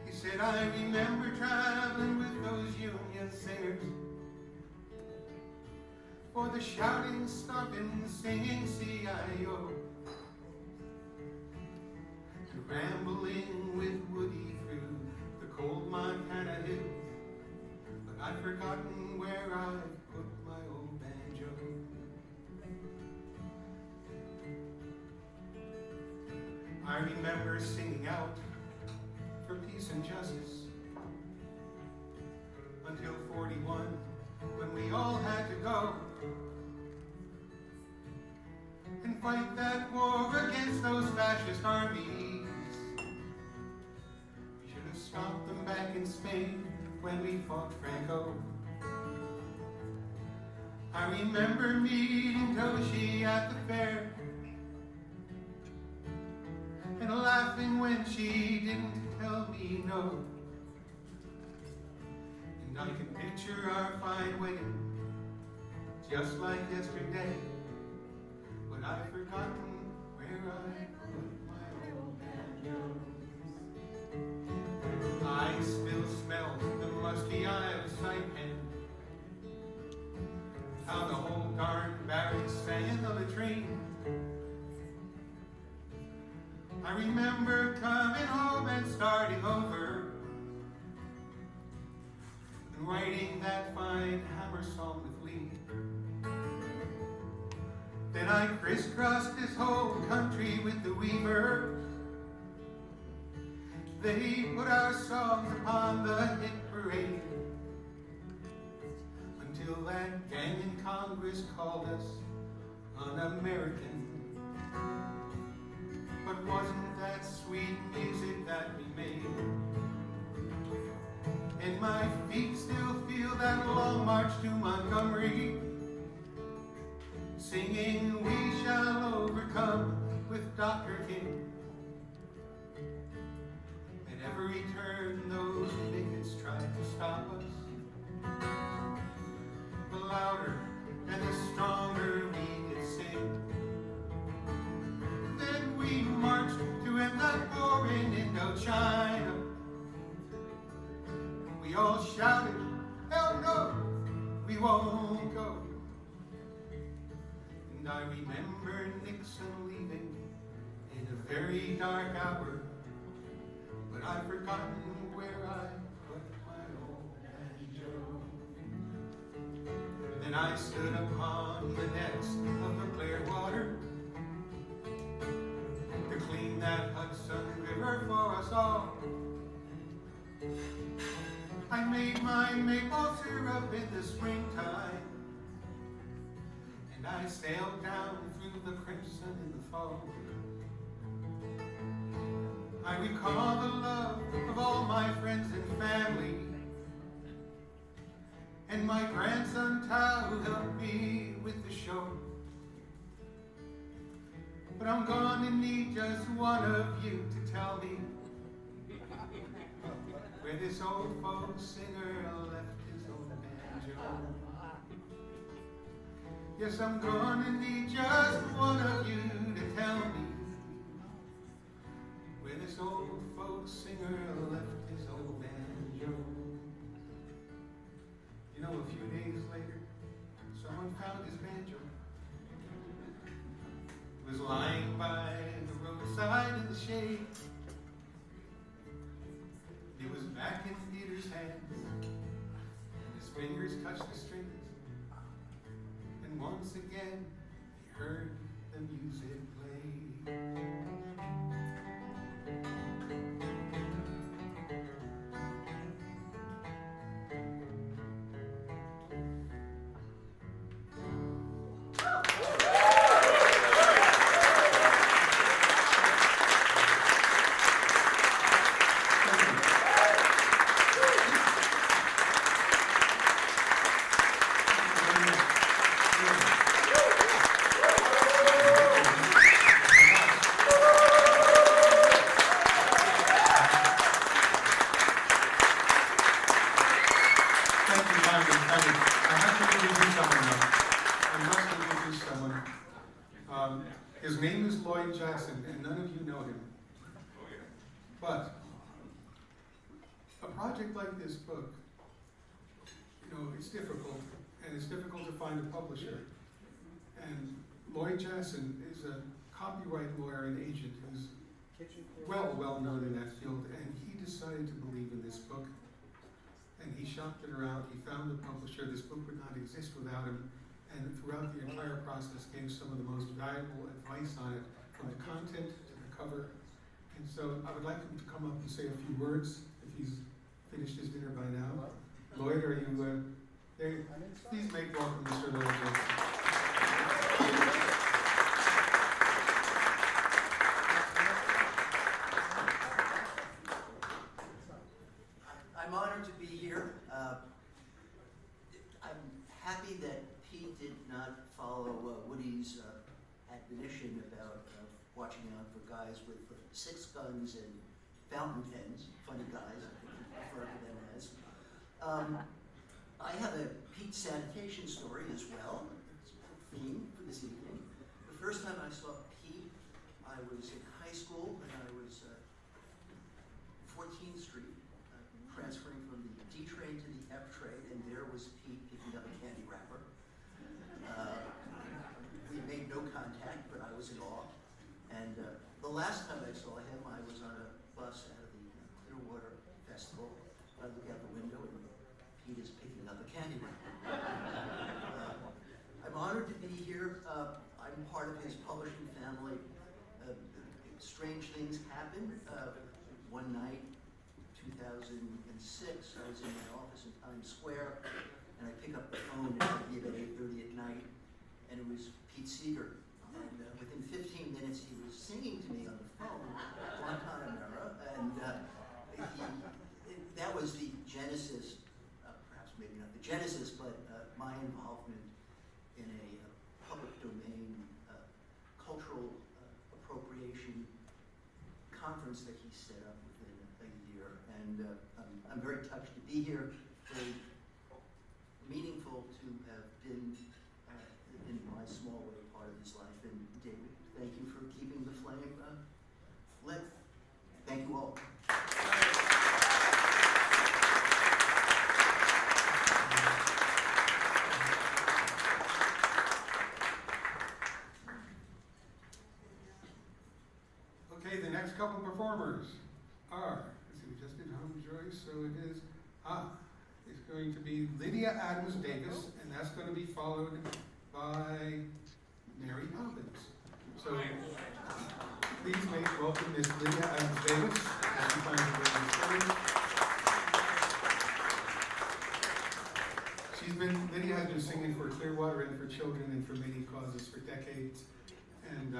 He said, I remember traveling with those union singers, for the shouting, stopping, singing CIO, and rambling with Woody through the cold Montana hills. But I'd forgotten where I put my old banjo. I remember singing out for peace and justice until 41, when we all had to go and fight that war against those fascist armies. We should have stopped them back in Spain when we fought Franco. I remember meeting Toshi at the fair and laughing when she didn't tell me no. And I can picture our fine wedding just like yesterday, but I've forgotten where I put my old banjo. I still smell the musty Isle of how the whole darn barracks sang of a train. I remember coming home and starting over and writing that fine hammer song with Lee. Then I crisscrossed this whole country with the Weavers. They put our songs upon the hit parade until that gang in Congress called us un-American. But wasn't that sweet music that we made? And my feet still feel that long march to Montgomery, singing "We Shall Overcome" with Dr. King. At every turn those bigots tried to stop us, the louder and the stronger we could sing. Then we marched to end that war in Indochina. We all shouted, "Hell no, we won't go." And I remember Nixon leaving in a very dark hour, but I've forgotten where I put my old banjo. Then I stood upon the necks of the Clearwater to clean that Hudson River for us all. I made my maple syrup in the springtime, and I sailed down through the crimson in the fall. I recall the love of all my friends and family, and my grandson Towne who helped me with the show. But I'm going to need just one of you to tell me where this old folk singer left his old banjo. Yes, I'm going to need just one of you to tell me where this old folk singer left his old banjo. You know, a few days later, someone found his banjo. It was lying by the roadside in the shade. It was back in Peter's hands, and his fingers touched the strings. And once again, he heard the music play. His name is Lloyd Jackson, and none of you know him. But a project like this book, you know, it's difficult, and it's difficult to find a publisher. And Lloyd Jackson is a copyright lawyer and agent who's well known in that field, and he decided to believe in this book. And he shopped it around, he found a publisher. This book would not exist without him. And throughout the entire process gave some of the most valuable advice on it, from the content to the cover. And so I would like him to come up and say a few words, if he's finished his dinner by now. Lloyd, are you there? Please make welcome Mr. Lloyd Jackson. I'm honored to be here. I'm happy that Pete did not follow Woody's admonition about watching out for guys with 6 guns and fountain pens. Funny guys, I think you refer to them as. I have a Pete sanitation story as well. It's a theme for this evening. The first time I saw Pete, I was in high school and I was 14th Street, transferring from the D train to the F train, and there was Pete picking up a candy wrapper. last time I saw him, I was on a bus out of the Clearwater Festival. I look out the window and Pete is picking up a candy wrapper. I'm honored to be here. I'm part of his publishing family. Strange things happen. One night, 2006, I was in my office in Times Square, and I pick up the phone, and it would be about 8:30 at night, and it was Pete Seeger. And within 15 minutes, he was singing to me on the phone, Guantanamera, and that was the genesis, perhaps maybe not the genesis, but my involvement in a public domain cultural appropriation conference that he set up within a year. And I'm very touched to be here, very meaningful to have been, in my small way, part of his life. And David, thank you for keeping the flame lit. Thank you all. Okay, the next couple performers are, let's see, we just did Home Joyce, so it is, it's going to be Lydia Adams Davis, and that's going to be followed by Mary Poppins. So please welcome Miss Lydia Adams Davis as she finds her way on stage. Lydia has been singing for Clearwater and for children and for many causes for decades. And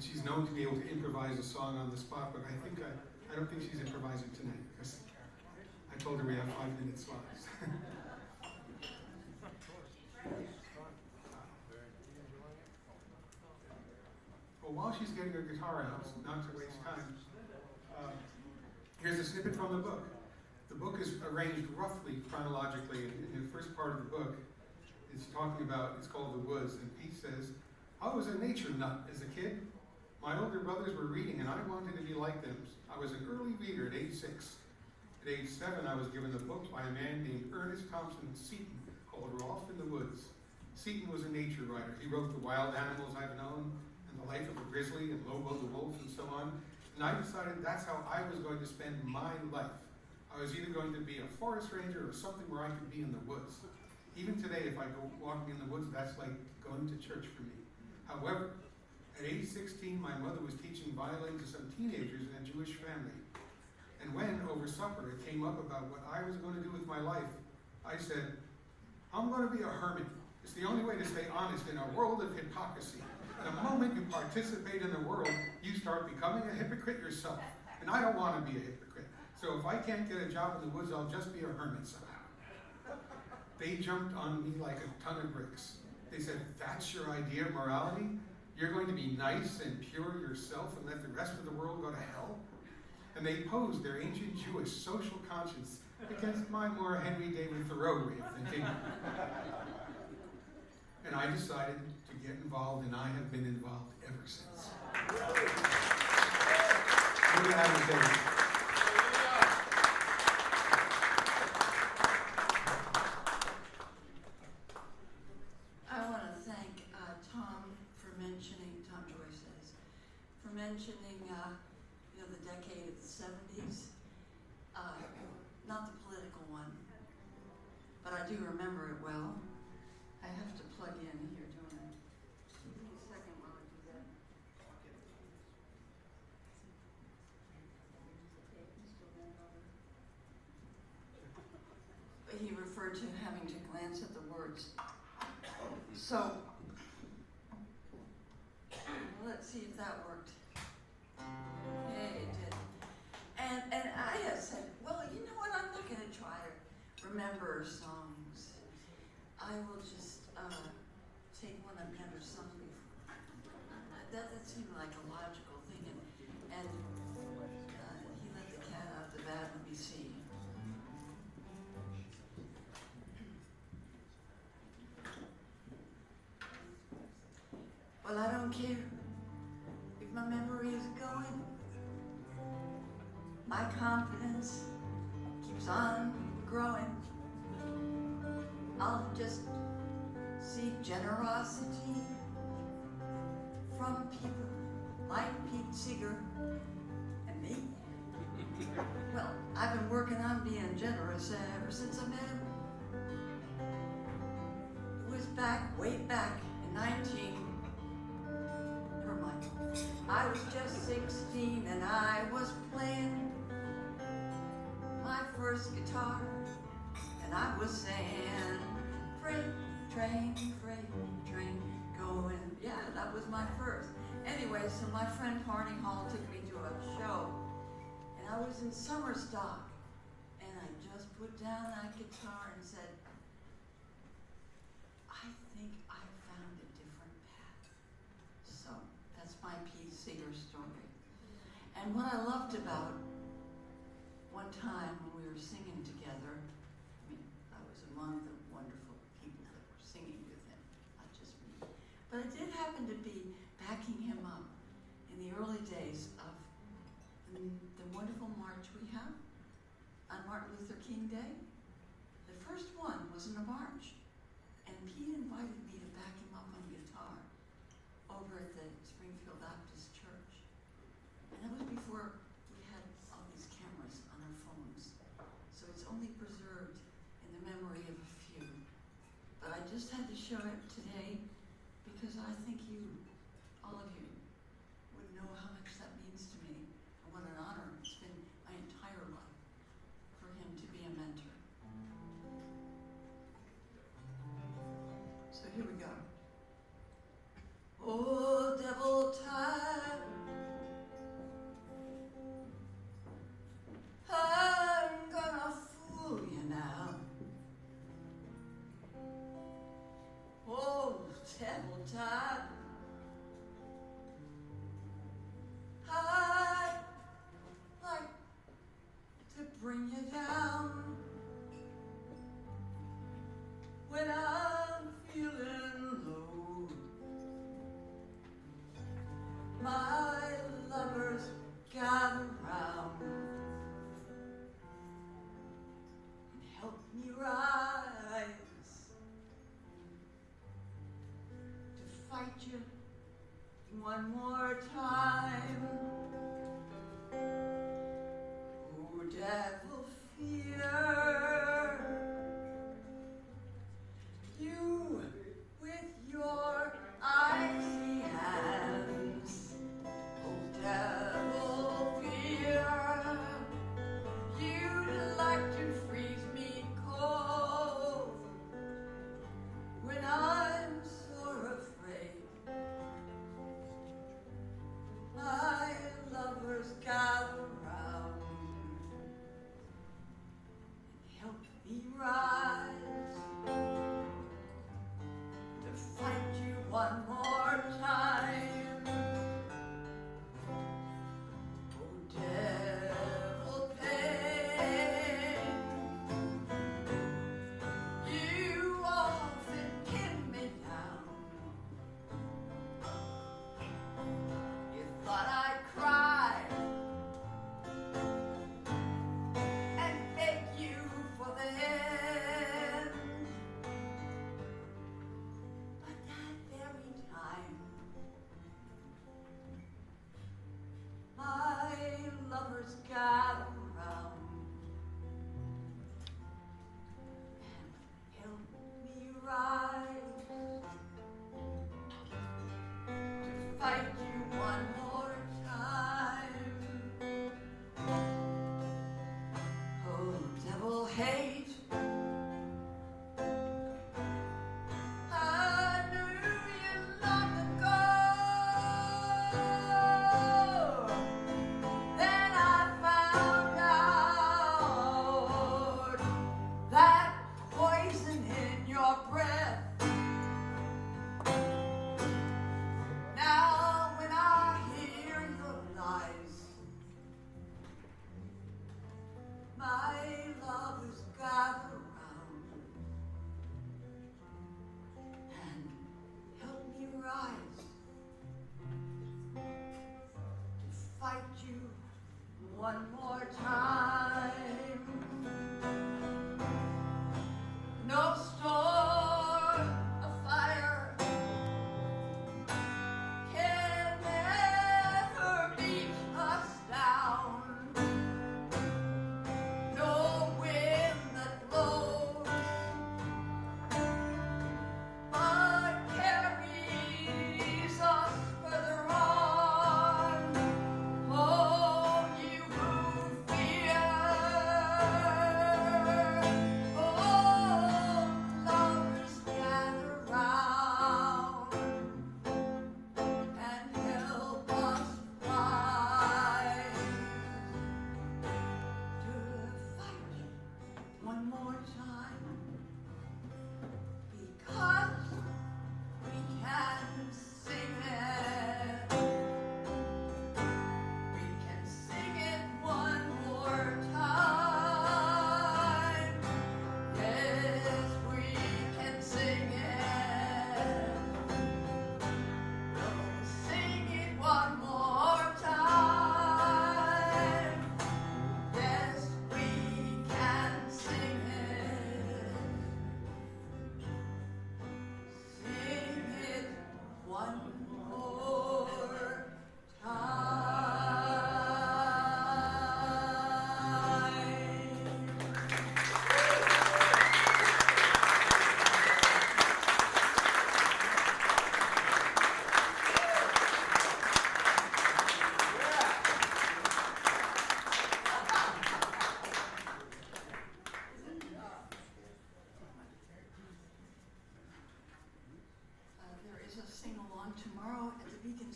she's known to be able to improvise a song on the spot, but I don't think she's improvising tonight, because I told her we have 5-minute slots. Well, while she's getting her guitar out, not to waste time, here's a snippet from the book. The book is arranged roughly chronologically. In the first part of the book, it's talking about, it's called The Woods, and Pete says, I was a nature nut as a kid. My older brothers were reading, and I wanted to be like them. I was an early reader at age 6. At age 7, I was given a book by a man named Ernest Thompson Seton called Rolfe in the Woods. Seton was a nature writer. He wrote The Wild Animals I've Known, and The Life of a Grizzly, and Lobo the Wolf, and so on. And I decided that's how I was going to spend my life. I was either going to be a forest ranger or something where I could be in the woods. Even today, if I go walking in the woods, that's like going to church for me. However, at age 16, my mother was teaching violin to some teenagers in a Jewish family. And when, over supper, it came up about what I was going to do with my life, I said, I'm going to be a hermit. It's the only way to stay honest in a world of hypocrisy. The moment you participate in the world, you start becoming a hypocrite yourself. And I don't want to be a hypocrite. So if I can't get a job in the woods, I'll just be a hermit somehow. They jumped on me like a ton of bricks. They said, that's your idea of morality? You're going to be nice and pure yourself and let the rest of the world go to hell? And they posed their ancient Jewish social conscience against my more Henry David Thoreau way of thinking. And I decided to get involved, and I have been involved ever since. Lydia Adams Davis. Mentioning, the decade of the 70s, not the political one, but I do remember it well. I have to plug in here, don't I? Give me a second while I do that. He referred to having to glance at the words. So, let's see if that worked. Yeah, it did. And I had said, well, you know what, I'm not going to try to remember songs. I will just take one I've never sung before. That seemed like a logical thing. And he let the cat out of the bag. Let me see. Well, I don't care if my memory is going. My confidence keeps on growing. I'll just seek generosity from people like Pete Seeger and me. Well, I've been working on being generous ever since I met him. It was way back in 19. Never mind. I was just 16 and I was playing my first guitar, and I was saying, freight train, going. Yeah, that was my first. Anyway, so my friend Barney Hall took me to a show, and I was in summer stock, and I just put down that guitar and said, I think I found a different path. So that's my Pete Seeger story. And what I loved about one time when we were singing together, I mean, I was among the wonderful people that were singing with him, not just me. But I did happen to be backing him up in the early days of the wonderful march we have on Martin Luther King Day. The first one was in a march, and Pete invited me to back him up on guitar over at the Springfield Baptist Church. And that was before we had all these cameras on our phones, so it's only preserved in the memory of a few. But I just had to show it today because I think all of you, would know how much that means to me and what an honor it's been my entire life for him to be a mentor. So here we go. Oh, devil time, I'm gonna fool you now. Oh, devil time, I'd like to bring you down when I'm feeling low. My lovers gather round and help me rise to fight you one more time. Oh, devil fear, you with your icy hands. Oh, devil fear, you'd like to freeze me cold when I'm so afraid. My lovers gather round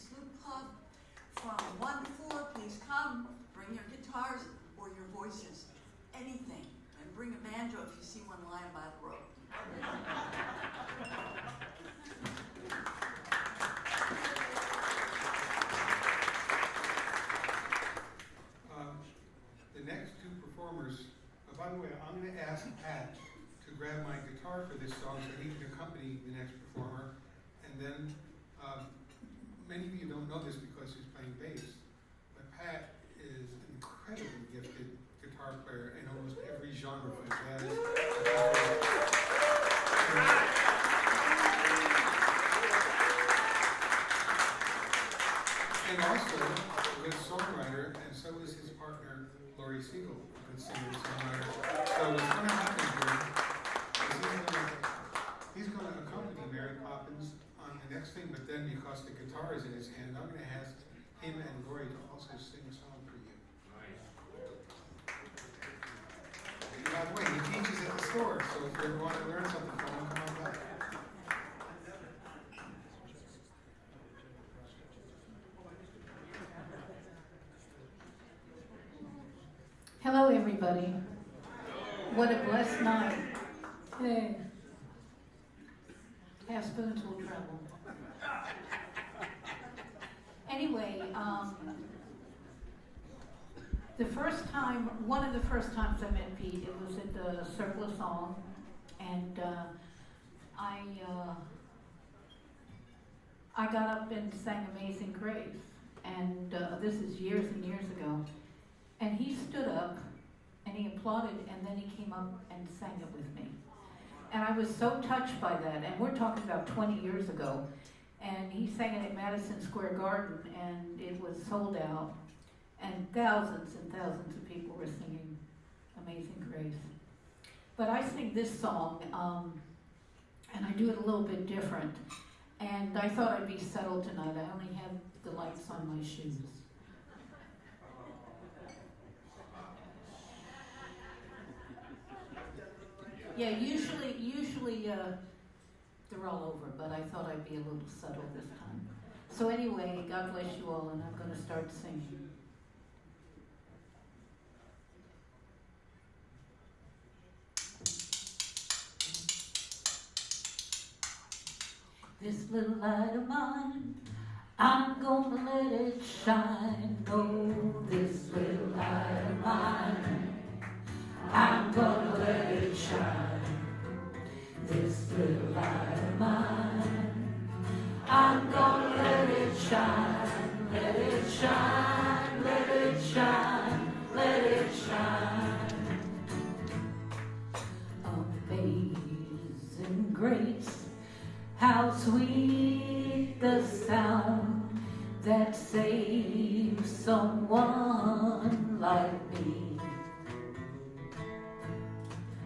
Sloop Club from 1 to 4. Please come. Bring your guitars or your voices, anything. And bring a banjo if you see one lying by the road. The next two performers, by the way, I'm going to ask Pat to grab my guitar for this song so he can accompany the next performer. And then, many of you don't know this because he's playing bass, but Pat is an incredibly gifted guitar player in almost every genre from jazz to and also a good songwriter, and so is his partner, Laurie Siegel, a good singer and songwriter. So what's going to happen here is he's going to accompany Mary Poppins on the next thing, but then because the guitar is in his hand, I'm going to ask him and Laurie to also sing a song for you. And by the way, he teaches at the store, so if you ever want to learn something from him, come on back. Hello, everybody. What a blessed night. Hey. Half spoons will travel. Anyway, one of the first times I met Pete, it was at the Circle of Song, and I got up and sang Amazing Grace, and this is years and years ago. And he stood up, and he applauded, and then he came up and sang it with me. And I was so touched by that, and we're talking about 20 years ago. And he sang it at Madison Square Garden, and it was sold out. And thousands of people were singing Amazing Grace. But I sing this song, and I do it a little bit different. And I thought I'd be settled tonight. I only have the lights on my shoes. Yeah, usually they're all over, but I thought I'd be a little subtle this time. So anyway, God bless you all, and I'm going to start singing. This little light of mine, I'm gonna let it shine. Oh, this little light of mine, I'm gonna let it shine. This little light of mine, I'm gonna let it shine. Let it shine, let it shine, let it shine. Amazing grace, how sweet the sound that saves someone like me.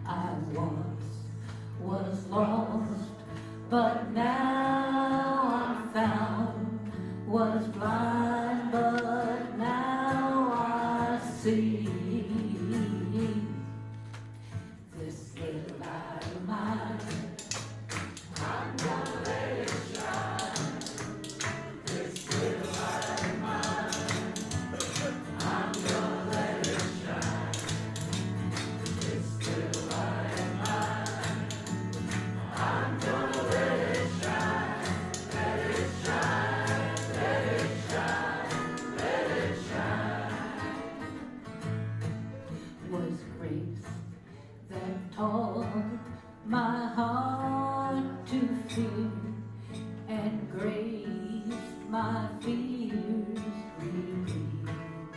I once was lost, but now I'm found. Was blind, but now I see. This little light of mine, I'm gonna let it shine. This little light of mine, I'm gonna let it shine. This little light of mine, I'm gonna let it shine. Let it shine, let it shine, let it shine. Was grace that taught my heart to fear, and grace my fears relieved.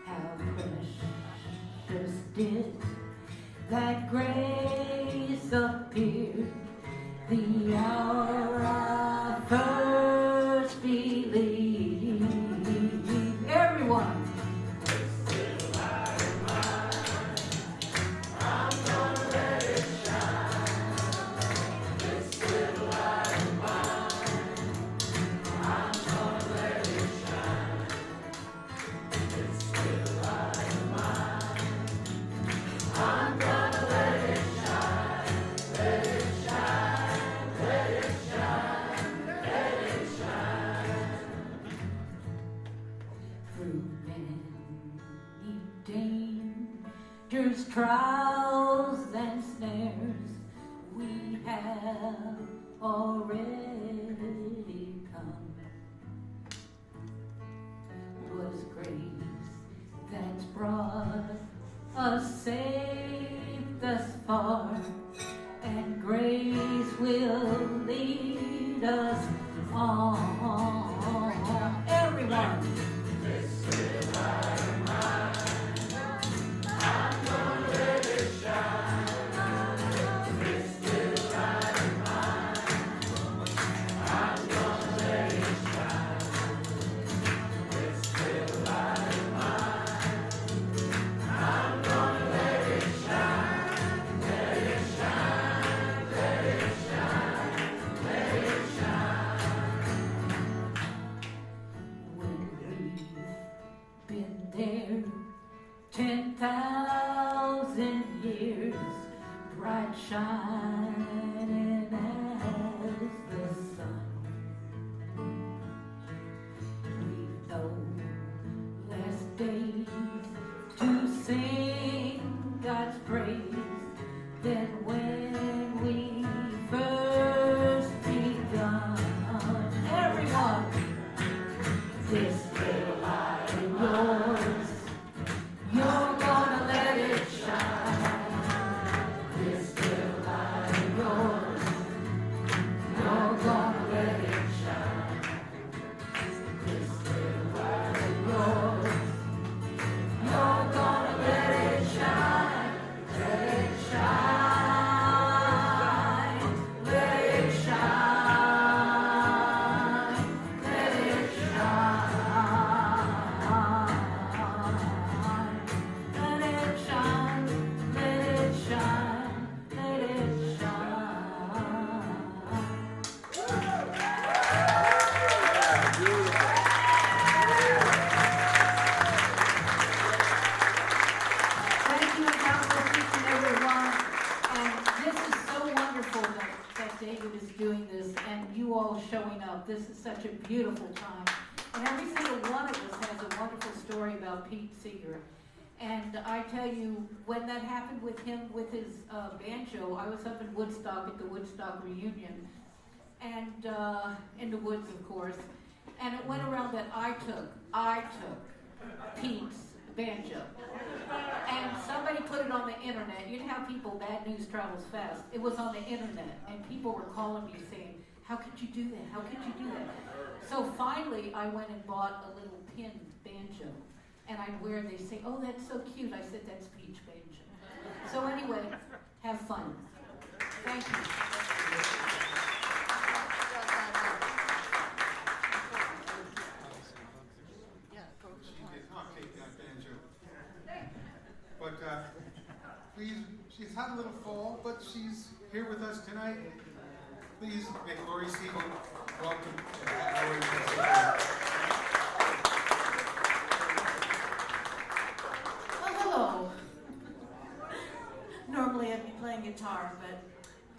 How precious did that grace appear the hour I first believed. Everyone. Let it shine, let it shine, let it shine. His trials and snares we have already come. Was grace that's brought us safe thus far, and grace will lead us on. Everyone. Been there 10,000 years, bright shining as the sun. We've no less days to sing God's praise than when we first begun. Everyone, this little light of yours, you're gonna let it shine. This little light of yours, you're gonna let it shine. This little light of yours, you're gonna let it shine. Let it shine. Let it shine. Let it shine. Let it shine. Let it shine. Let it shine. Thank you, and God bless each and every one. And this is so wonderful that David is doing this and you all showing up. This is such a beautiful time. And every single one of us has a wonderful story about Pete Seeger. And I tell you, when that happened with him, with his banjo, I was up in Woodstock at the Woodstock reunion. And in the woods, of course. And it went around that I took Pete's banjo. And somebody put it on the internet. You know how people, bad news travels fast. It was on the internet, and people were calling me saying, how could you do that? How could you do that? So finally, I went and bought a little pin banjo. And I'd wear it. They say, oh, that's so cute. I said, that's Pete's banjo. So anyway, have fun. Thank you. She did not take that banjo. But please, she's had a little fall, but she's here with us tonight. Please make Lori Siegel welcome to our festival. Well, hello. Normally I'd be playing guitar, but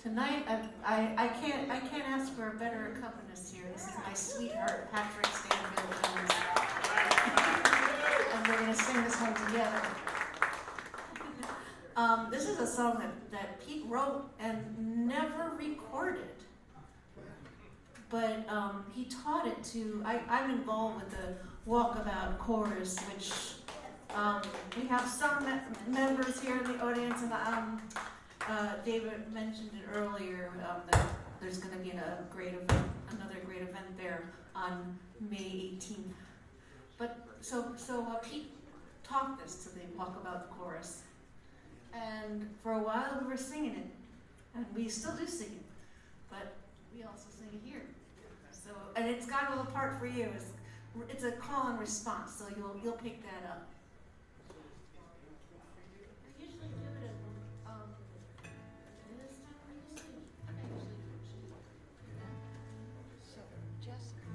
tonight I can't ask for a better accompanist here. This is my sweetheart, Patrick Stanfield Jones. And we're going to sing this one together. This is a song that Pete wrote and never recorded. But he taught it to, I'm involved with the Walkabout Chorus, which we have some members here in the audience, and David mentioned it earlier, that there's going to be another great event there on May 18th. But so Pete taught this to the Walkabout Chorus. And for a while we were singing it, and we still do sing it, but we also sing it here. So, and it's got a little part for you. It's a call and response, so you'll pick that up. I usually do it at this time I usually do it. So, Jessica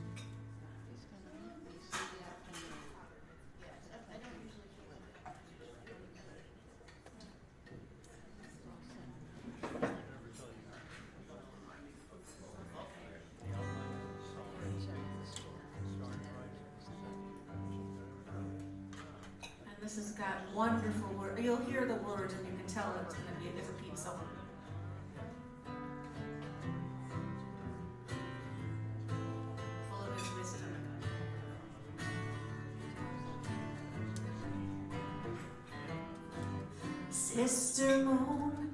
is going to let me see the afternoon. Yes, I don't usually do it. And this has got wonderful you'll hear the words and you can tell it's going to be a different Pete song. Full of his wisdom. Sister Moon,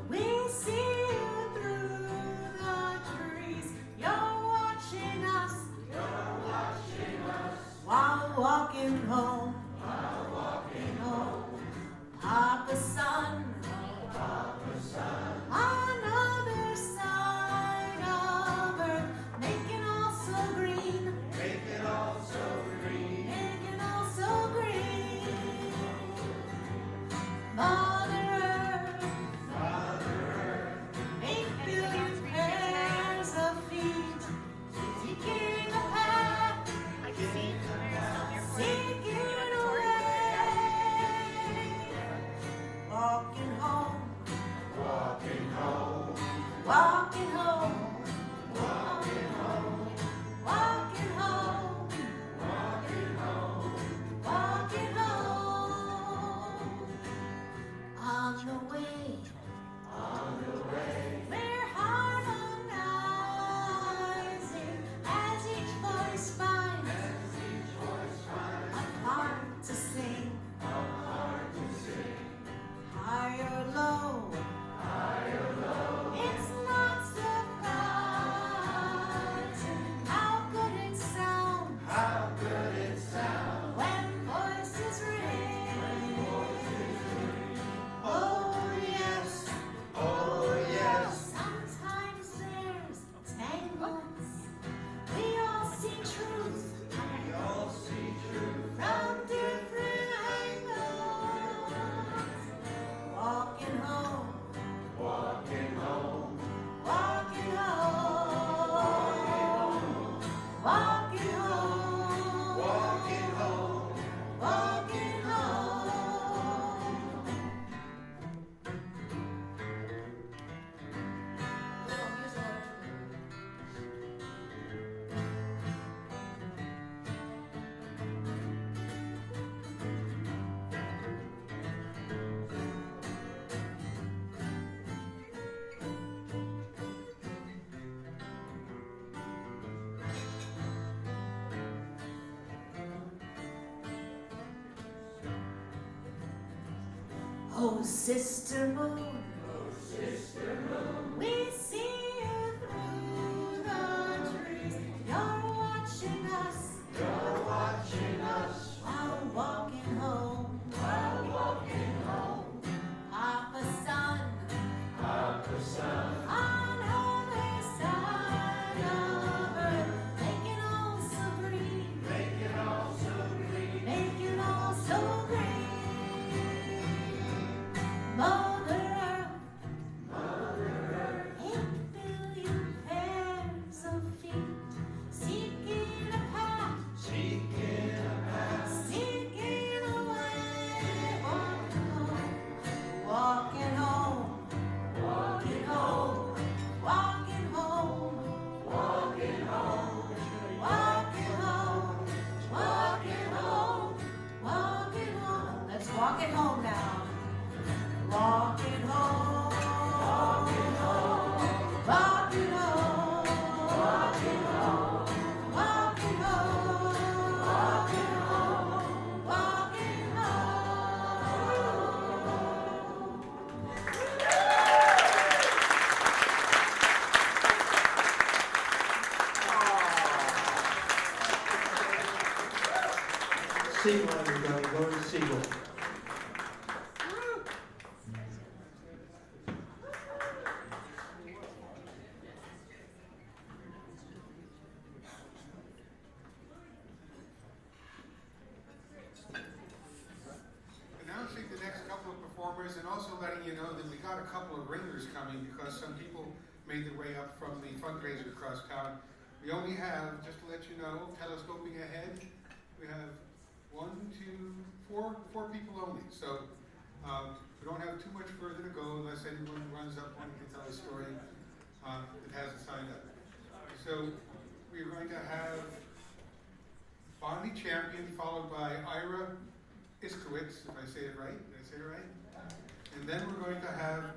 we see you through the trees. You're watching us while walking home. Papa's son, another side of earth, making all so green, making all so green. Mother Earth, 8 billion pairs of feet, seeking a path, seeking a way, walking home, walking home, walking home, walking home, walking home, walking home, walking home. On the way, we're harmonizing as each voice finds a part to sing. High or low, it's not surprising how good it sounds, when voices ring. Oh yes, sometimes there's tangles. We all see truth, from different angles. Walking home, walking home, walking home, walking home, walking home, walking home. Oh, Sister Moon, we see you through the trees. You're watching us while walking home. Papa's son, on other side of earth, making all so green, making all so green. Mother Earth, 8 billion pairs of feet, seeking a path, seeking a way, walking home, walking home, walking home, walking home, walking home, walking home, walking home. Let's walk it home now. Walking home, walking home, walking home, walking home, walking home, walking home, walking home. Siegel, everybody, Lord Siegel. Announcing the next couple of performers and also letting you know that we got a couple of ringers coming because some people made their way up from the fundraiser across town. We only have, just to let you know, telescoping ahead, we have 4 people only. So we don't have too much further to go unless anyone runs up wanting to tell a story that hasn't signed up. So we're going to have Bonnie Champion followed by Ira Iskowitz, if I say it right. Did I say it right? And then we're going to have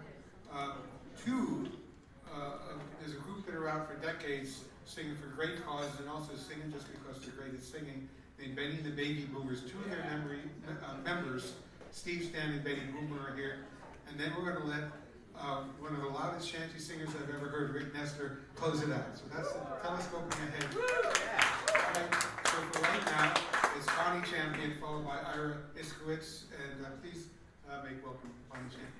there's a group that are out for decades singing for great causes and also singing just because they're great at singing, named Benny and the Baby Boomers. Two of their members, Steve Stan and Betty Boomer, are here. And then we're going to let one of the loudest shanty singers I've ever heard, Rick Nestor, close it out. So that's the telescoping ahead. All right, so for right now, it's Bonnie Champion, followed by Ira Iskowitz. And please make welcome Bonnie Champion.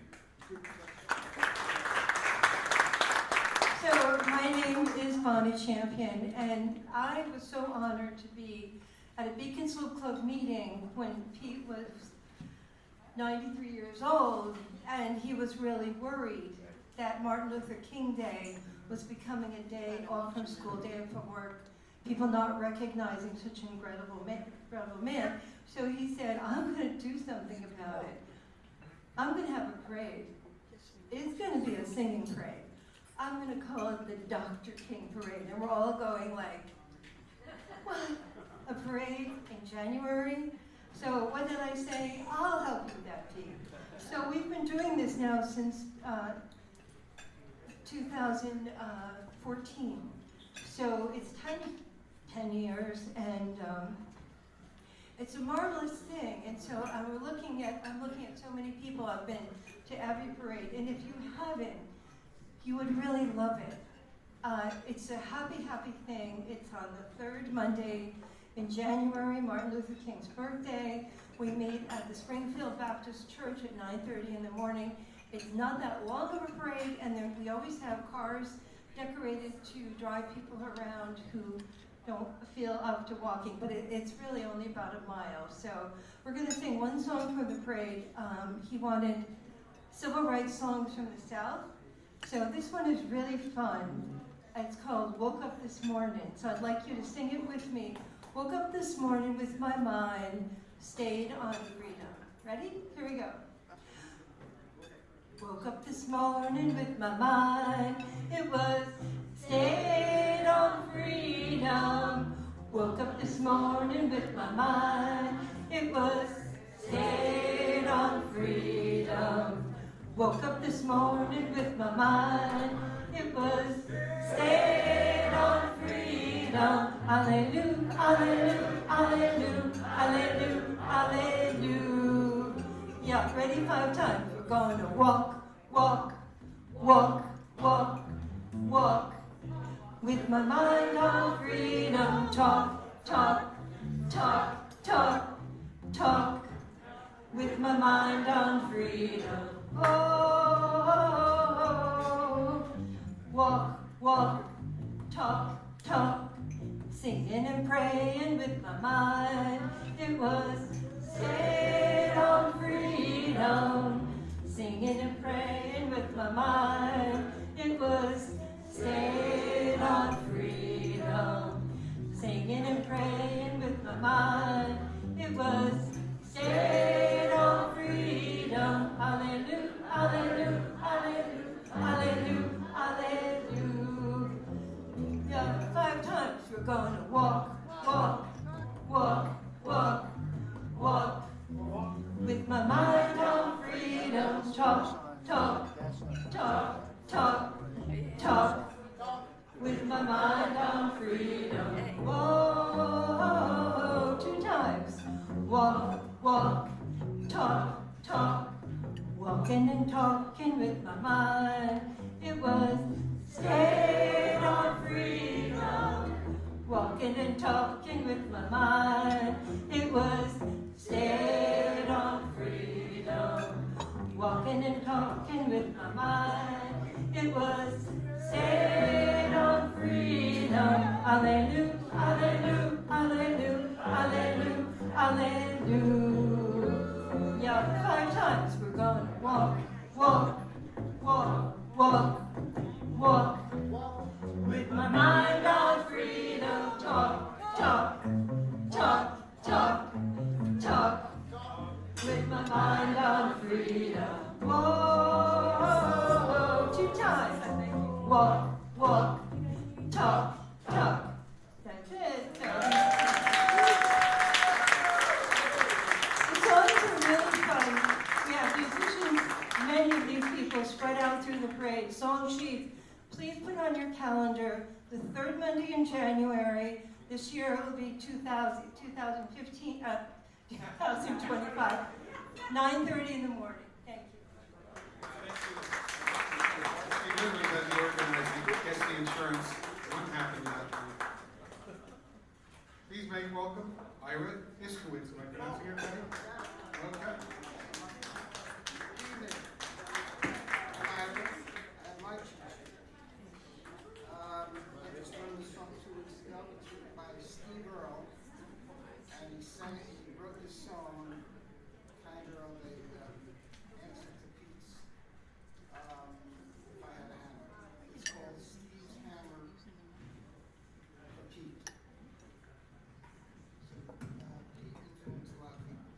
So my name is Bonnie Champion, and I was so honored to be at a Beaconsfield Club meeting when Pete was 93 years old, and he was really worried that Martin Luther King Day was becoming a day off from school, day off from work, people not recognizing such an incredible man. So he said, I'm going to do something about it. I'm going to have a parade. It's going to be a singing parade. I'm going to call it the Dr. King Parade. And we're all going like, what? A parade in January? So what did I say? I'll help you with that, Pete. So we've been doing this now since 2014. So it's 10 years, and it's a marvelous thing. And so I'm looking at so many people. I've been to every parade, and if you haven't, you would really love it. It's a happy, happy thing. It's on the third Monday in January, Martin Luther King's birthday. We meet at the Springfield Baptist Church at 9:30 in the morning. It's not that long of a parade, and then we always have cars decorated to drive people around who don't feel up to walking, but it's really only about a mile. So we're going to sing one song from the parade. He wanted civil rights songs from the South. So this one is really fun. It's called Woke Up This Morning. So I'd like you to sing it with me. Woke up this morning with my mind, stayed on freedom. Ready? Here we go. Woke up this morning with my mind, it was stayed on freedom. Woke up this morning with my mind, it was stayed on freedom. Woke up this morning with my mind, it was stayed on freedom. Hallelujah, hallelujah, hallelujah, hallelujah, hallelujah. Yeah, ready? 5 times. We're going to walk, walk, walk, walk, walk. With my mind on freedom, talk, talk, talk, talk, talk. With my mind on freedom. Oh, walk, walk, talk, talk, singing and praying with my mind. It was stayed on freedom, singing and praying with my mind. It was stayed on freedom, singing and praying with my mind. It was stayed on freedom. Hallelujah, hallelujah, hallelujah, hallelujah, hallelujah. Yeah, 5 times. We're going to walk, walk, walk, walk, walk. With my mind on freedom. Talk, talk, talk, talk, talk. With my mind on freedom. Whoa, 2 times. Walk, walk, talk, talk. Walking and talking with my mind. It was stayed on freedom. Walking and talking with my mind. It was stayed on freedom. Walking and talking with my mind. It was stayed on freedom. Hallelujah, hallelujah, hallelujah, hallelujah, hallelujah. Yeah, 5 times. We're going to walk, walk, walk, walk, walk. With my mind on freedom. Talk, talk, talk, talk, talk. With my mind on freedom. Whoa, 2 times. Walk, walk, talk, talk. That's it. The song is out through the parade. Song sheet, please put on your calendar the third Monday in January. This year it will be 2025, 9:30 in the morning. Thank you. She literally does the organizing, gets the insurance, what happened that time. Please make welcome Ira Iskowitz. Am I pronouncing it right? Okay. I just learned this song 2 weeks ago. It's written by Steve Earle, and he wrote this song kind of a answer to Pete's If I Had a Hammer. It's called Steve's Hammer for Pete. So, Pete influenced a lot of people.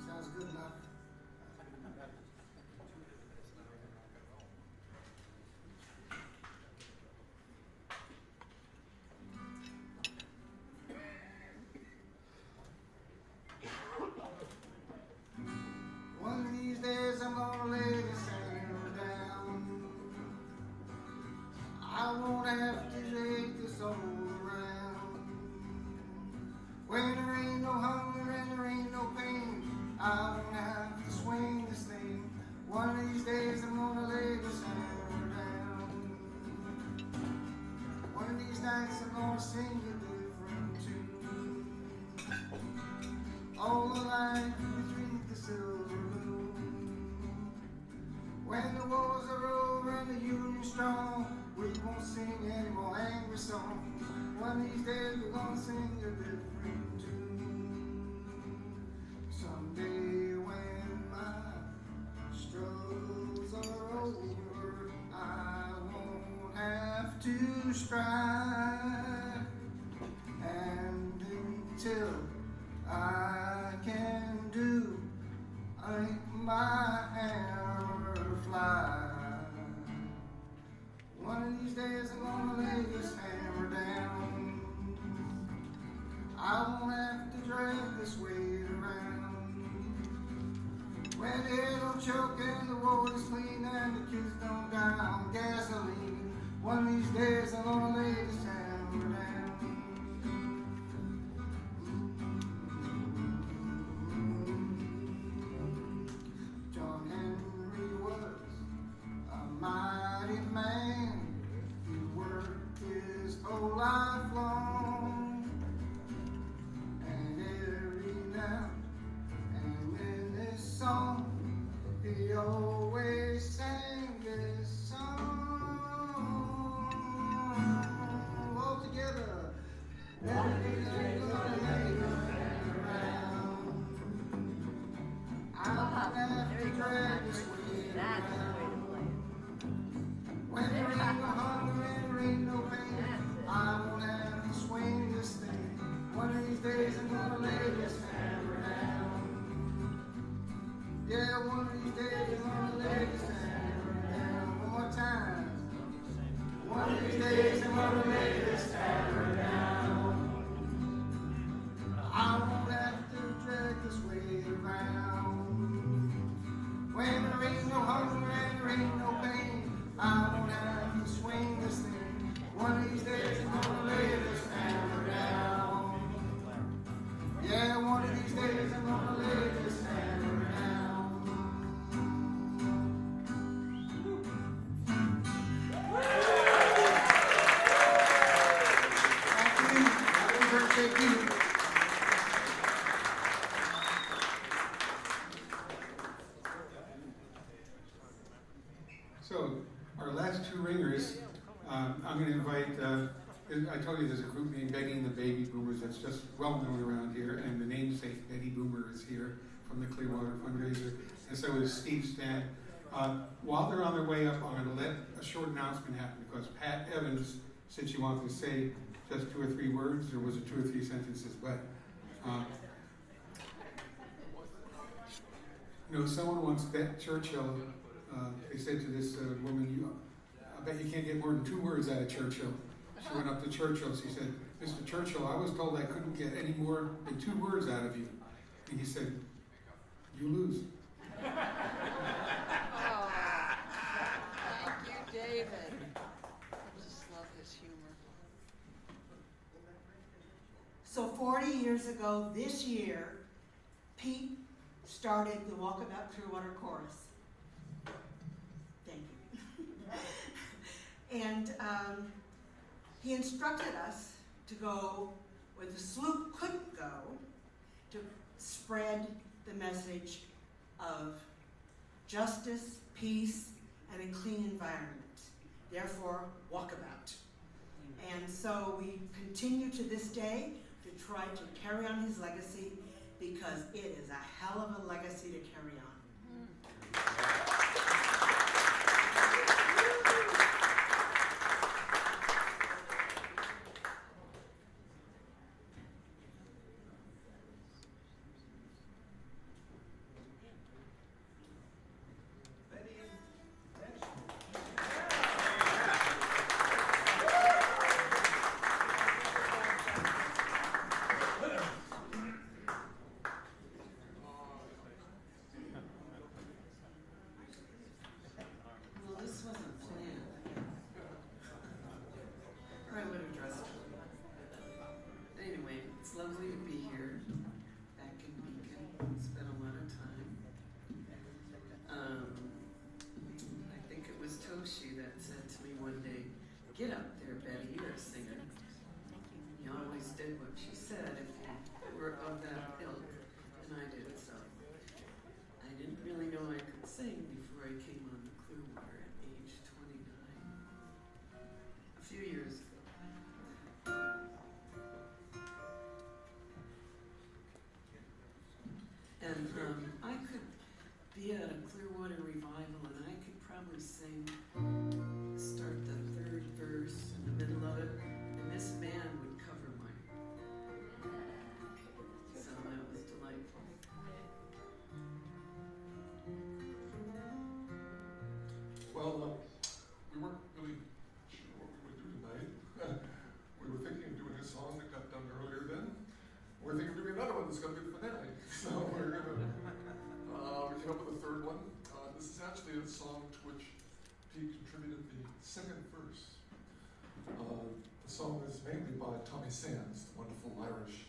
Sounds good enough. One of these days I'm gonna lay this hammer down. I won't have to take this all around. When there ain't no hunger and there ain't no pain, I won't have to swing this thing. One of these days I'm gonna lay this hammer down. One of these nights I'm gonna sing a different tune. All the life between the silver moon. When the wars are over and the union's strong, we won't sing any more angry songs. One of these days we're gonna sing a different tune. Someday when my struggles are over, I won't have to strive. And until I can do, make my hammer fly. One of these days I'm gonna lay this hammer down. I won't have to drag this weight around. When the air don't choke and the water's clean and the kids don't die on gasoline, one of these days I'm gonna lay this hammer down. John Henry was a mighty man. He worked his whole life long, and every now and in this song, he always sang this song. All together. Everything's gonna lay around. I don't have to drag this weight around. When there ain't no hunger and there ain't no pain, I won't have to swing this thing. One of these days I'm gonna lay this hammer down. Yeah, one of these days I'm gonna lay this hammer down. One more time. One of these days I'm gonna lay this hammer down. I won't have to drag this weight around. When there ain't no hunger and there ain't no pain, I won't have to swing this thing. One of these days I'm gonna lay this hammer down. Yeah, one of these days I'm gonna lay this hammer down. Thank you. Happy birthday, Pete. So, our last two ringers, I'm going to invite, I told you there's a group named Begging the Baby Boomers that's just well known around here, and the namesake Betty Boomer is here from the Clearwater fundraiser, and so is Steve Stan. While they're on their way up, I'm going to let a short announcement happen because Pat Evans said she wanted to say just 2 or 3 words, or was it 2 or 3 sentences, but someone once bet Churchill, they said to this woman, I bet you can't get more than 2 words out of Churchill. She went up to Churchill, she said, Mr. Churchill, I was told I couldn't get any more than 2 words out of you. And he said, you lose. Oh, thank you, David. I just love his humor. So 40 years ago this year, Pete started the Walkabout Clearwater Chorus. Thank you. And he instructed us to go where the sloop couldn't go to spread the message of justice, peace, and a clean environment. Therefore, walkabout. And so we continue to this day to try to carry on his legacy because it is a hell of a legacy to carry on. Well, this wasn't planned. Or I would have dressed her. Anyway, it's lovely to be here, back in Beacon. Spent a lot of time. I think it was Toshi that said to me one day, "Get up there, Betty, you're a singer." You always did what she said if you were of that ilk, and I did so. I didn't really know I could sing before I came on the Clearwater at age 29, a few years ago. And I could be at a Clearwater revival and I could probably sing, start the third verse in the middle of it, and this band would cover mine. So that was delightful. Well, we weren't really sure what we would do tonight. We were thinking of doing a song that got done earlier then. We're thinking of doing another one that's going to be the finale. So we're going to, we came up with a third one. This is actually a song to which Pete contributed the second verse. The song is mainly by Tommy Sands, the wonderful Irish,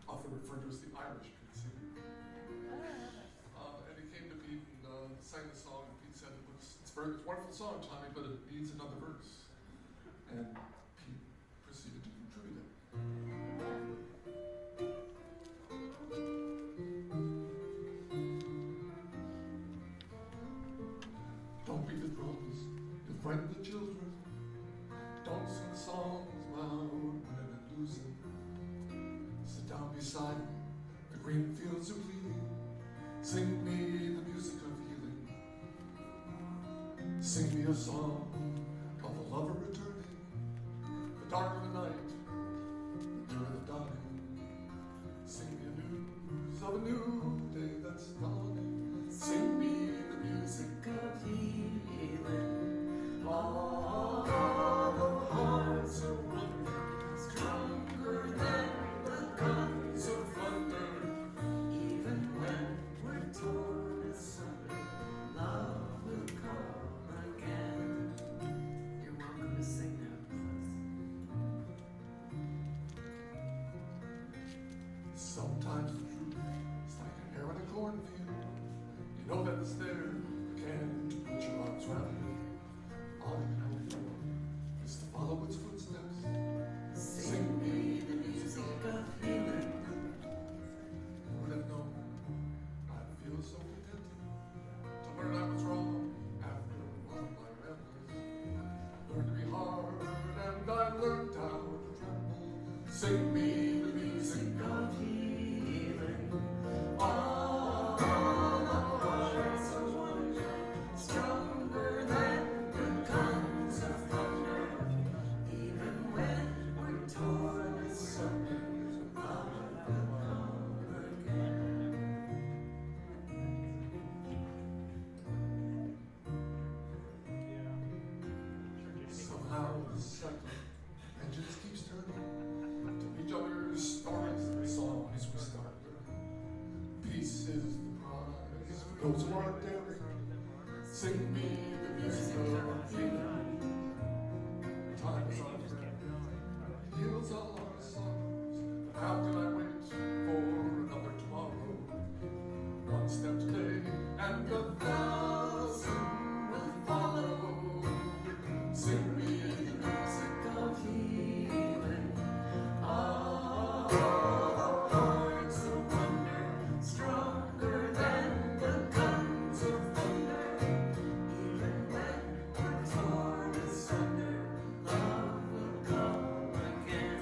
often referred to as the Irish Pete Seeger. And he came to Pete and sang the song, and Pete said it's a wonderful song, Tommy, but it needs another verse. And Pete proceeded to contribute it. Don't beat the drums, you'll frighten the children. Don't sing songs about winning and losing. Sit down beside me, the green fields are bleeding. Sing me the music of healing. Sing me a song of a lover returning. The dark of the night, the dew of the dawning. Sing me news of a new day that's dawning. Sing me the music of healing. All the hearts are wondering, stronger than the guns of thunder. Even when we're torn asunder, love will come again. You're welcome to sing now, please. Sometimes the truth is like a Peace is the prize for those who aren't daring. Sing me the music of freedom. Time is our friend, heals all our sorrows. But how can I wait for another tomorrow? One step today, and 1,000 will follow. Sing me the music of healing. Our hearts of wonder, stronger than the guns of thunder. Even when we're torn asunder, love will come again.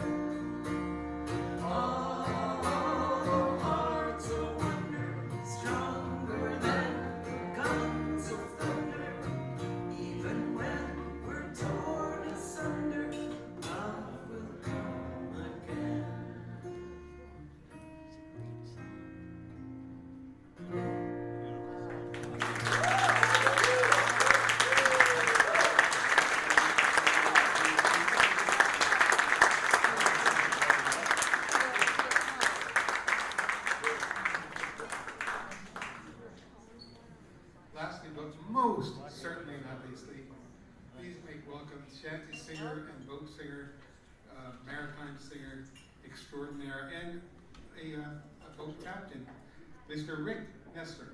Our hearts of wonder, stronger than the guns of thunder. Even when we're torn asunder, love will come again. Lastly, but most certainly not leastly, please make welcome shanty singer and boat singer, maritime singer extraordinaire, and a boat captain, Mr. Rick Nestor.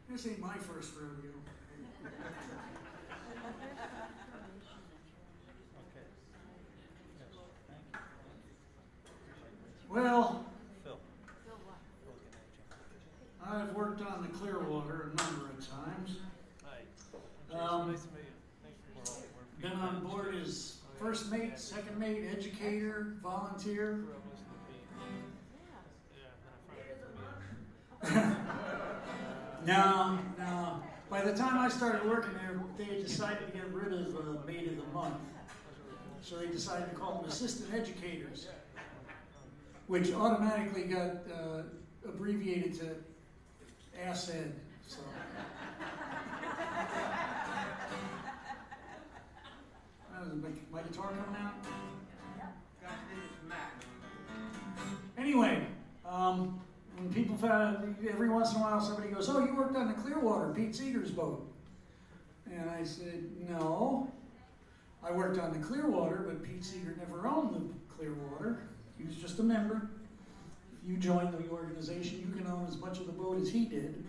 This ain't my first rodeo. Well, I've worked on the Clearwater a number of times. Been on board as first mate, second mate, educator, volunteer. No. By the time I started working there, they had decided to get rid of Maid of the Month. So they decided to call them assistant educators, which automatically got abbreviated to ASSED. So. My guitar coming out? Anyway, when people found, every once in a while somebody goes, "Oh, you worked on the Clearwater, Pete Seeger's boat." And I said, "No, I worked on the Clearwater, but Pete Seeger never owned the Clearwater. He was just a member. If you join the organization, you can own as much of the boat as he did."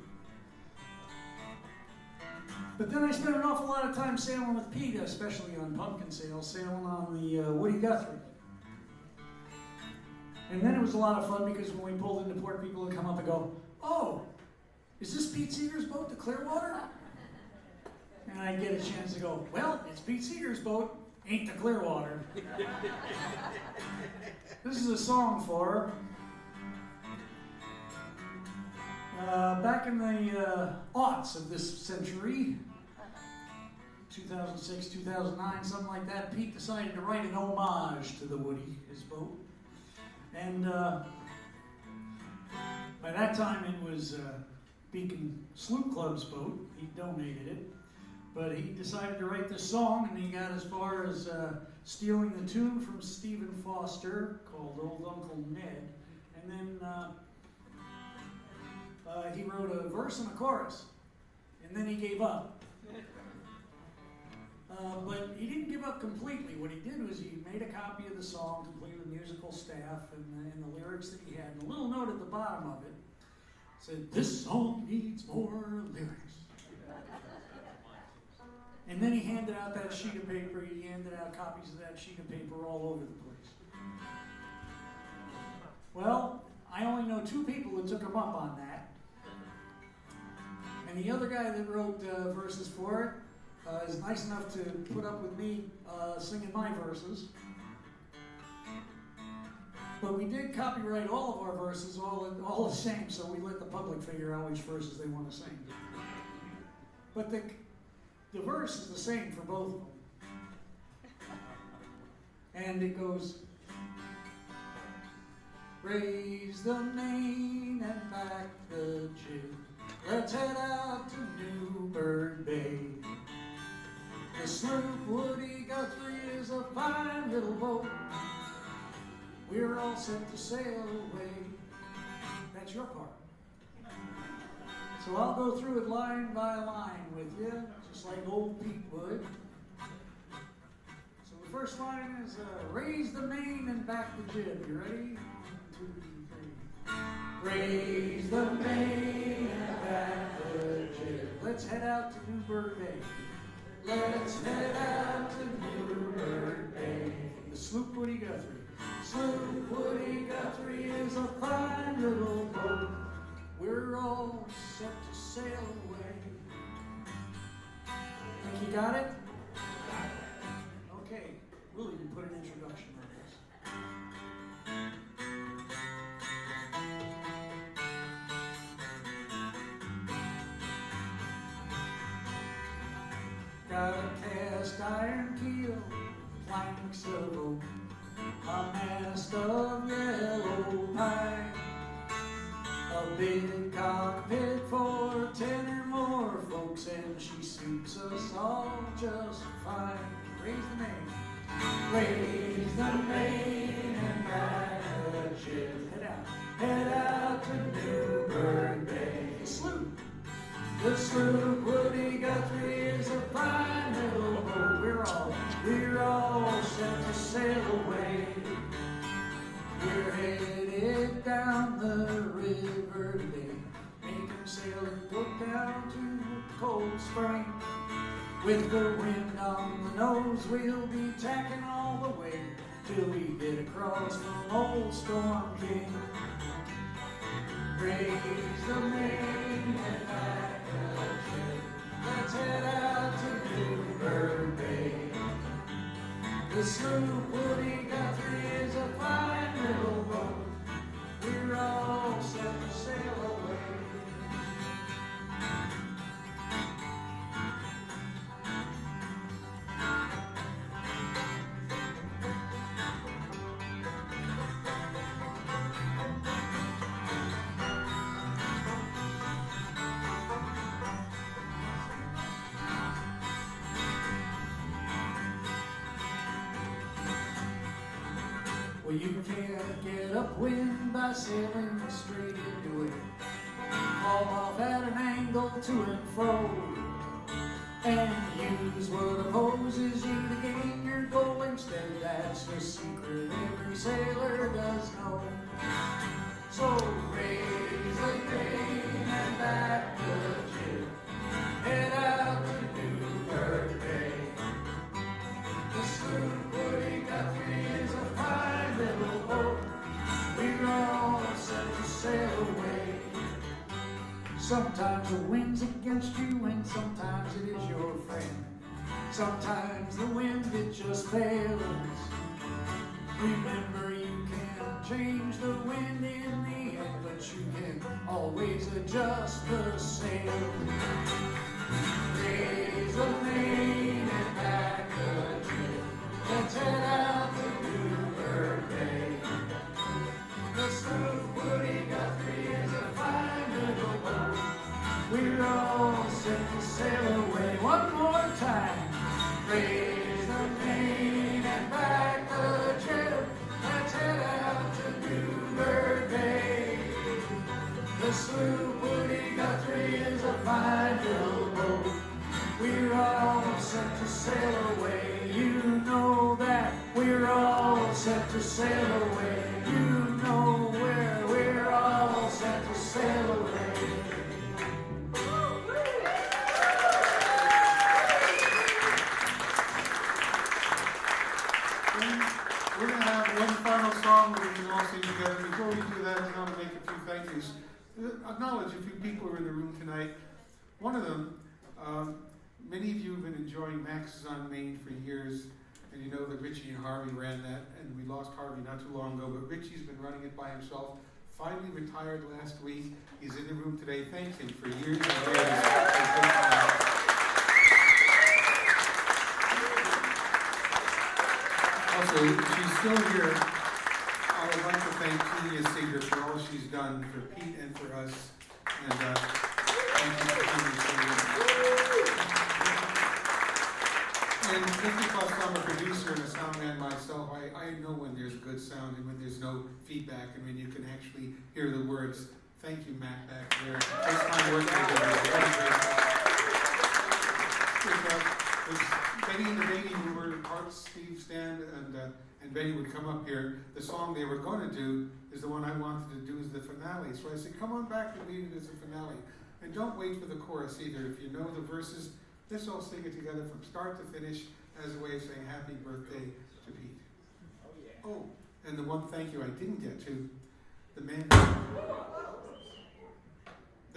But then I spent an awful lot of time sailing with Pete, especially on pumpkin sales, sailing on the Woody Guthrie. And then it was a lot of fun because when we pulled into port, people would come up and go, "Oh, is this Pete Seeger's boat, the Clearwater?" And I'd get a chance to go, "Well, it's Pete Seeger's boat, ain't the Clearwater." This is a song for her. Back in the aughts of this century, 2006, 2009, something like that, Pete decided to write an homage to the Woody, his boat. And by that time it was Beacon Sloop Club's boat. He donated it. But he decided to write this song, and he got as far as stealing the tune from Stephen Foster called Old Uncle Ned. And then he wrote a verse and a chorus, and then he gave up. But he didn't give up completely. What he did was he made a copy of the song, complete with musical staff and the lyrics that he had. And a little note at the bottom of it said, "This song needs more lyrics." And then he handed out that sheet of paper. He handed out copies of that sheet of paper all over the place. Well, I only know two people that took him up on that. And the other guy that wrote verses for it is nice enough to put up with me singing my verses. But we did copyright all of our verses, all the same, so we let the public figure out which verses they want to sing. But the verse is the same for both of them. And it goes, "Raise the name jib. Let's head out to Newburgh Bay. The sloop Woody Guthrie is a fine little boat. We're all set to sail away. That's your part. So I'll go through it line by line with you, just like old Pete would. So the first line is raise the main and back the jib. You ready? 1, 2, 3. Raise the main and back the jib. Let's head out to Newburgh Bay. Let's head out to Newburgh Bay. The sloop Woody Guthrie. Sloop Woody Guthrie is a fine little boat. We're all set to sail away. Think you got it? Okay, Willie, you put an introduction on this. Got a cast iron keel, planks of oak, a mast of yellow pine, a big cockpit for 10 or more folks, and she suits us all just fine. Raise the main. Raise the main and back the jib. Head out to Newburgh Bay. The sloop Woody Guthrie is a fine little boat. We're all set to sail away. We're headed down the river today. Make 'em sail and go down to Cold Spring. With the wind on the nose, we'll be tacking all the way till we get across from Old Storm King. Raise the main and back the jib. Let's head out to Newburgh Bay. The sloop Woody Guthrie is a fine little boat. We're all set to sail away. Well, you can't get upwind by sailing straight into it. Haul off at an angle to and fro, and use what opposes you to gain your goal instead. That's the secret every sailor does know. So raise the main and back the jib. Head out to Newburgh Bay. The sloop Woody Guthrie is a fine little boat. We're all set to sail away. Sometimes the wind's against you and sometimes it is your friend. Sometimes the wind, it just fails. Remember, you can't change the wind in the end, but you can always adjust the sail. Raise the main and back the jib. Let's head out to Newburgh Bay. The sloop Woody Guthrie is a fine little boat. We're all set to sail away. One more time. Raise the main and back the jib. Let's head out to Newburgh Bay. The sloop Woody Guthrie is a fine little boat. We're all set to sail away. You know that we're all set to sail away. You know where we're all set to sail away. We're going to have one final song that we can all sing together. Before we do that, I want to make a few thank yous. Acknowledge a few people who are in the room tonight. One of them, many of you have been enjoying Max's on Main for years, and you know that Richie and Harvey ran that, and we lost Harvey not too long ago, but Richie's been running it by himself. Finally retired last week. He's in the room today. Thank him for years and years. Also, if she's still here, I would like to thank Tia Seeger for all she's done for Pete and for us. And thank you for coming this evening. And just because I'm a producer and a sound man myself, I know when there's good sound and when there's no feedback and when you can actually hear the words. Thank you, Matt, back there. First time working with you. With Betty and the Baby, we were part Steve stand, and Betty would come up here. The song they were going to do is the one I wanted to do as the finale. So I said, come on back and lead it as a finale. And don't wait for the chorus either. If you know the verses, let's all sing it together from start to finish as a way of saying happy birthday to Pete. Oh, yeah. Oh, and the one thank you I didn't get to, the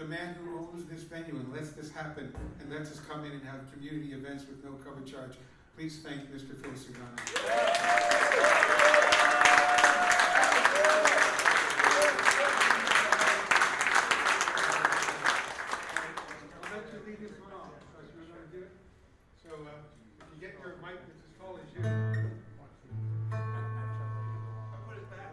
man who owns this venue and lets this happen and lets us come in and have community events with no cover charge. Please thank Mr. Phil Sagana. I'll let you lead this one off because we're going to do it. So if you get your mic that's as tall as you. I'll put it back.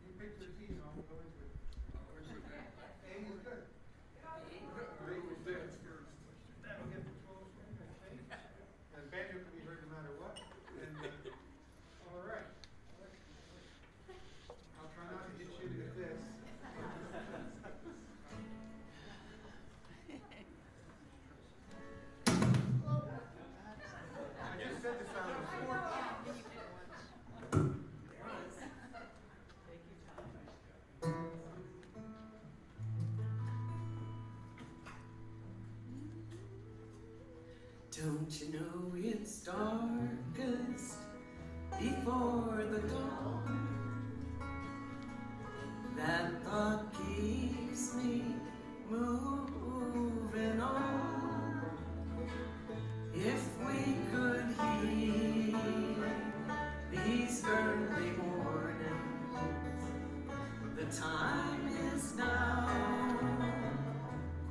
You pick your team, I'll go into it. A is good. That'll get the 12 string, okay? And banjo can be heard no matter what. And all right. I'll try not to hit you with this. I just said the sound was four. Don't you know it's darkest before the dawn? That thought keeps me moving on. If we could hear these early mornings, the time is now,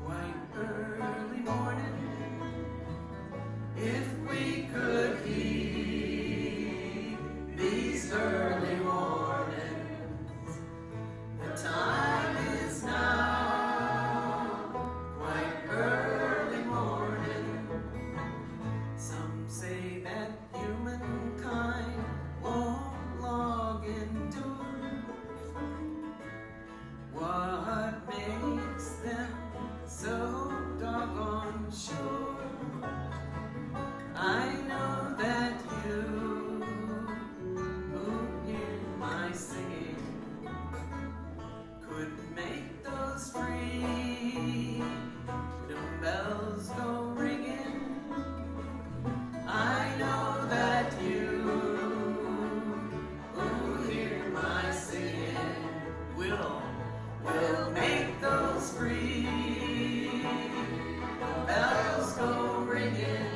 quite early morning. If we could heed these early warnings, the time is now, quite early morning. Some say that humankind won't long endure. What makes them so doggone sure? I know that you who hear my singing could make those freedom bells go ringing. I know that you who hear my singing will make those freedom bells go ringing.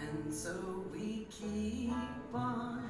And so we keep on